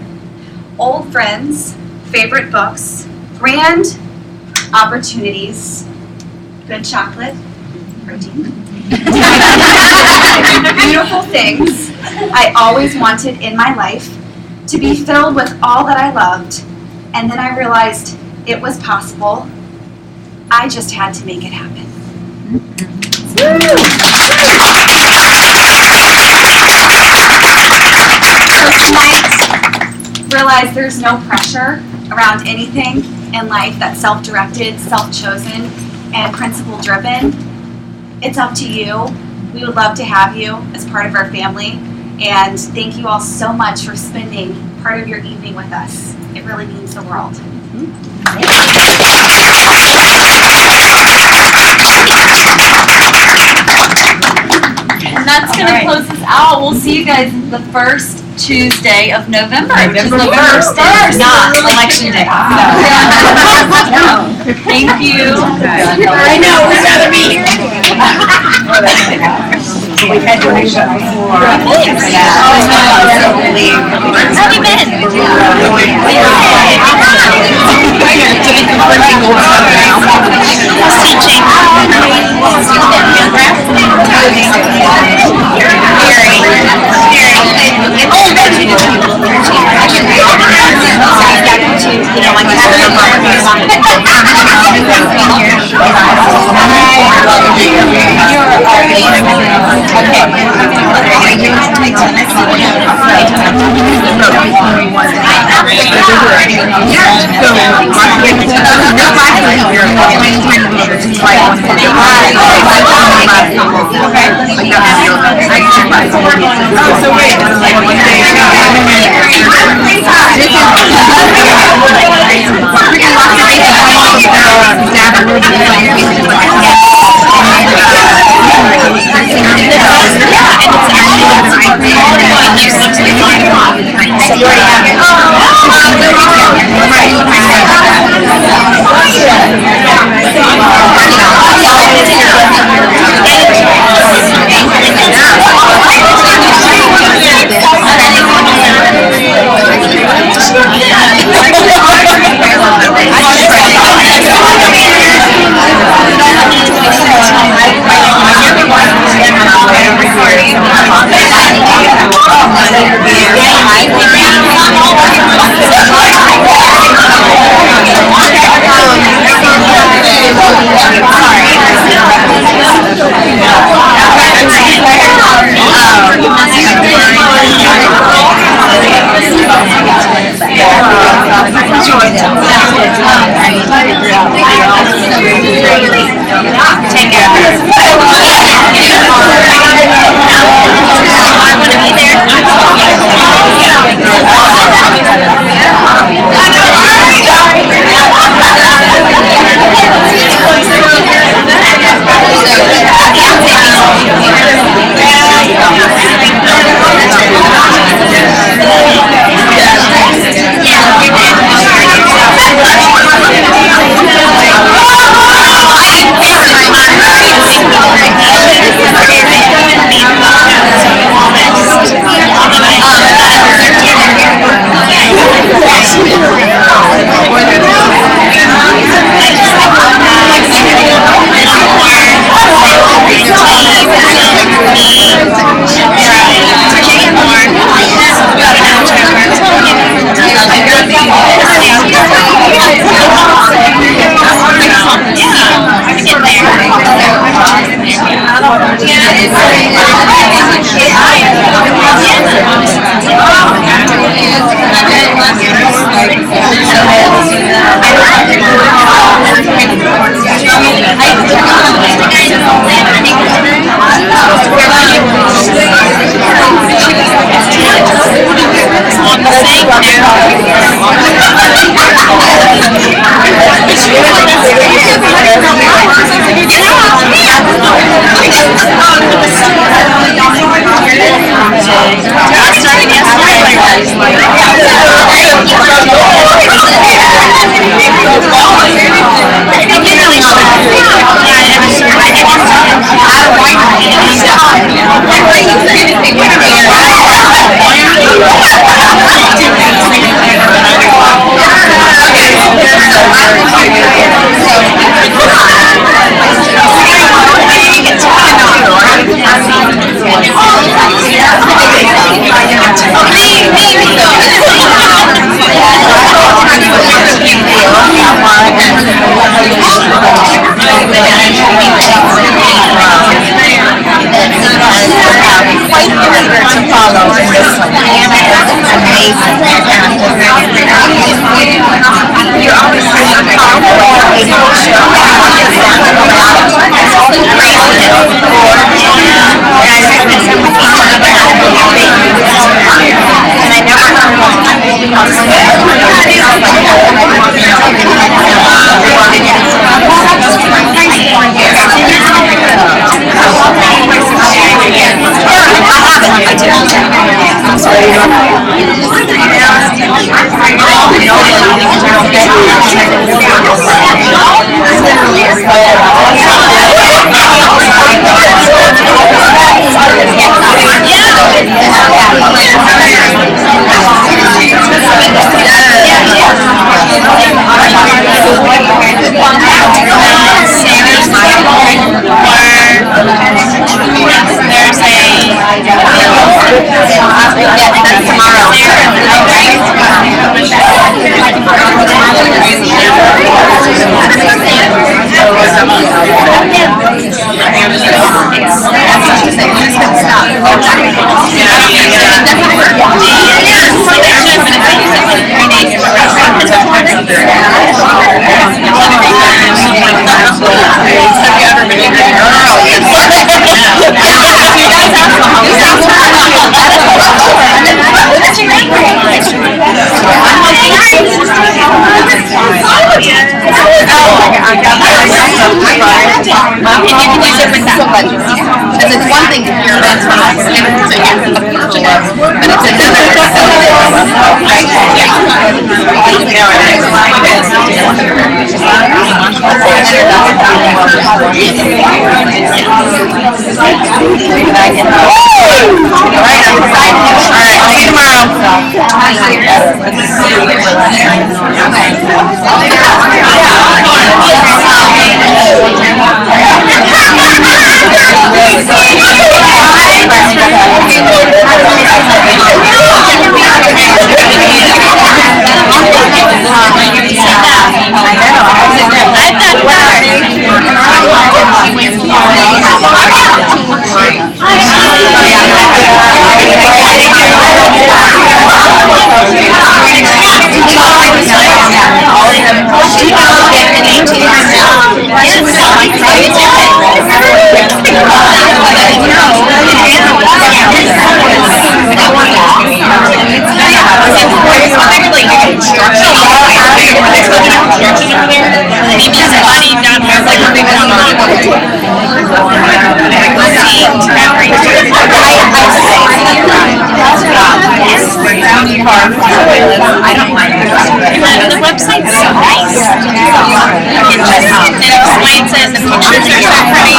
Old friends, favorite books, grand opportunities, good chocolate, protein, beautiful things I always wanted in my life, to be filled with all that I loved. And then I realized it was possible. I just had to make it happen. So tonight, realize there's no pressure around anything in life that's self-directed, self-chosen, and principle-driven. It's up to you. We would love to have you as part of our family. And thank you all so much for spending part of your evening with us. It really means the world. And that's going to close us out. We'll see you guys the first Tuesday of November. Which is November 1st, not Election Day. Thank you. I know, we gotta meet. We've had donation before. Because it's one thing to hear about something, but it's The website's so nice. It explains it. The pictures are so pretty.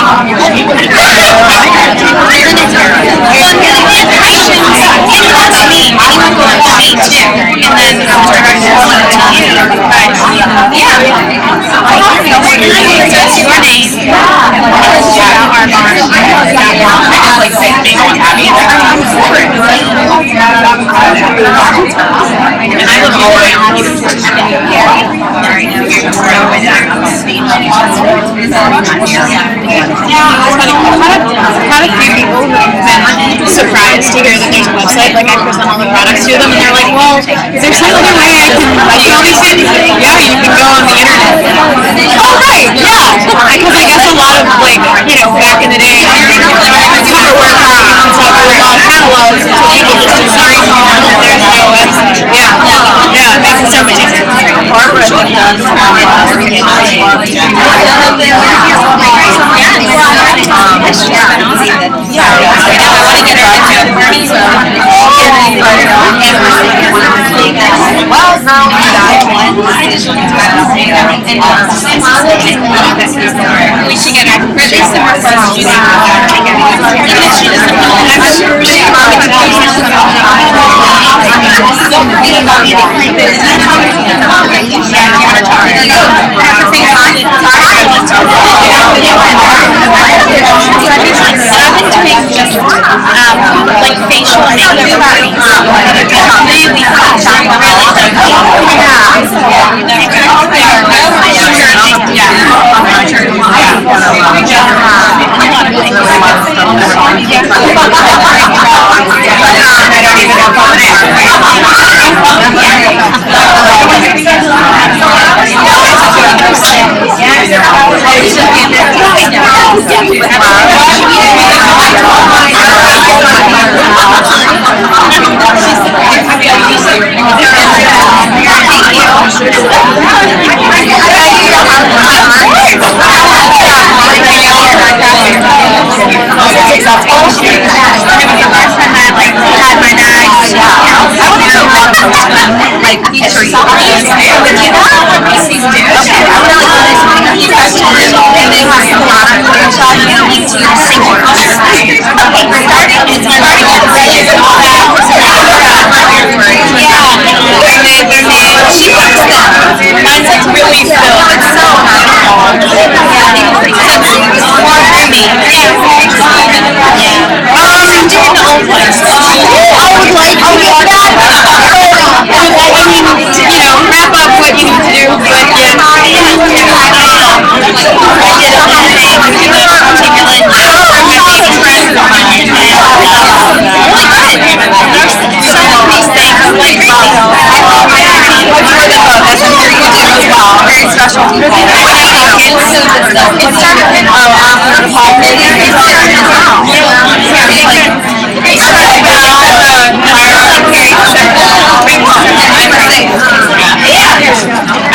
Quite a few people who have been surprised to hear that there's a website, like I present all the products to them, and they're like, well, is there some other way I can like all these things? Yeah, you can go on the internet. Oh, right, yeah. Because I guess a lot of, like, you know, back in the day, cover work and stuff, there were a lot of catalogs, and so people just assume that there's no website. Yeah, it makes it so much easier. Barbara does we should get at least some referrals. Like facial and other parties.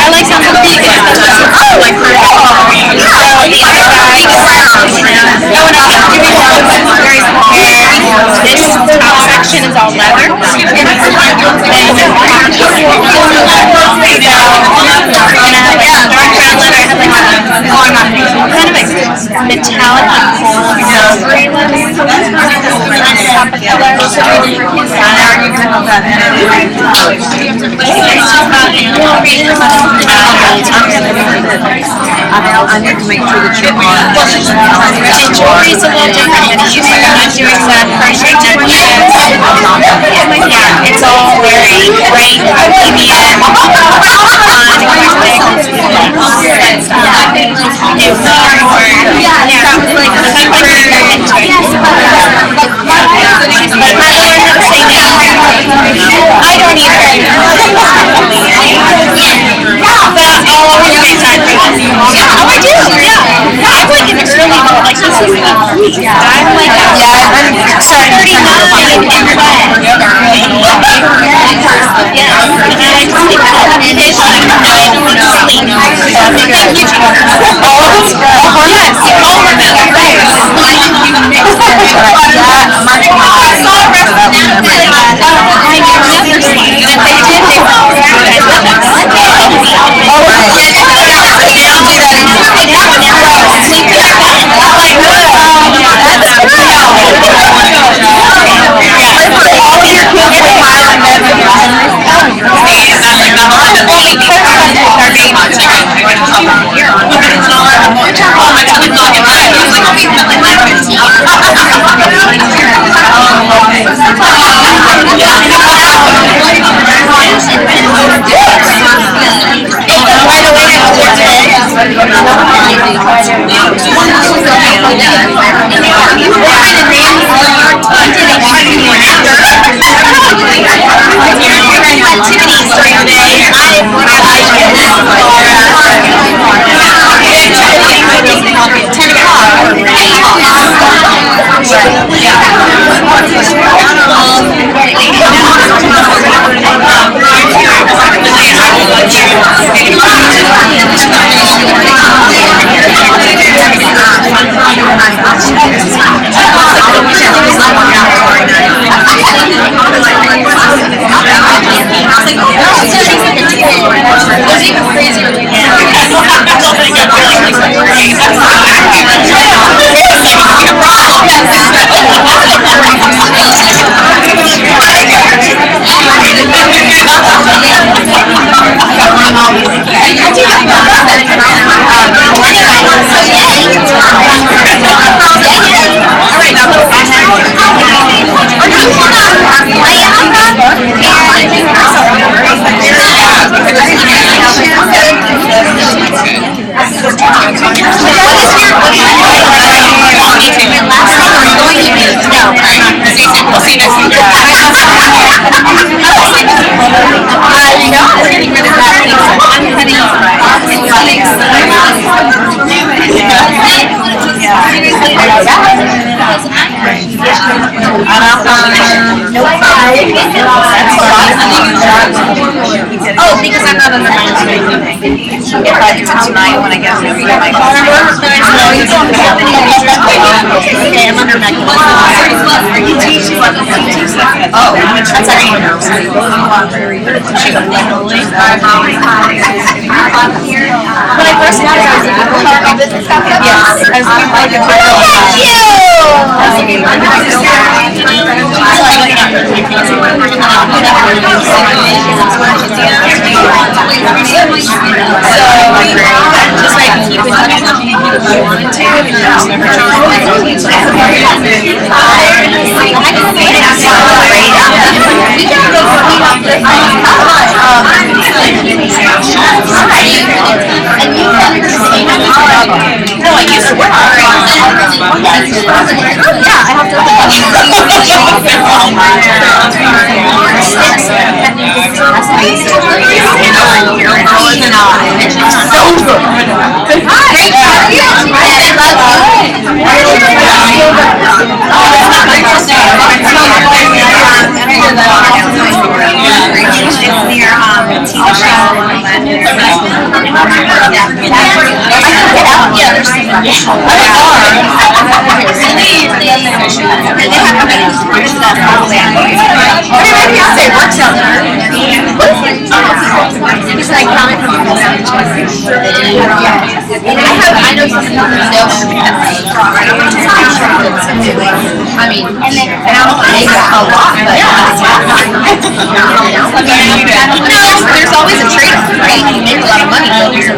I like something big. This top section is all leather. Metallic silvery I need to make sure that you're on. jewelry's a little different than it used to be. I'm doing some crochet necklaces. Yeah, it's all very bright, bohemian, I don't either. But all over the time. Yeah, oh, I do. Yeah. I'm like an early bird. Like, this is I'm like, I'm 39 in class. Yeah. And I just think that it is like, I don't want to sleep. All of it? Yes, all of it. I saw a representative. I never seen it. If they did, they would. Oh, because I'm not under my if I do it tonight when I get home, my car. Okay, I'm under my you teach oh, that's actually when I first got it, I was looking for business stuff. Yes, I was looking for just like keep it up if you wanted to, and just never no, I used to work on it. Yeah, I have to So good. Great. How are you? I know something else. I mean, and then a lot, but there's always a trade-off, right? You make a lot of money, but there's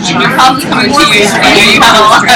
You're probably coming to you, so you have a lot of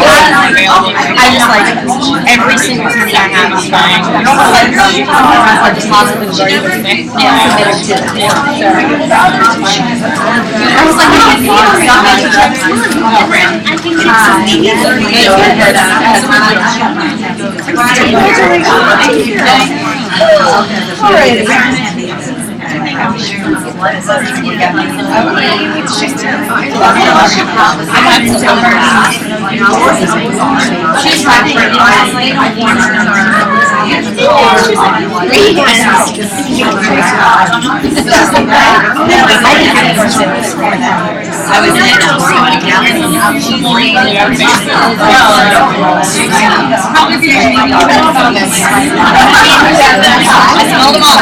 I just like every single time I have is fine. I just lost the majority of the thing. Yeah, committed to it. I was like, I smelled them all.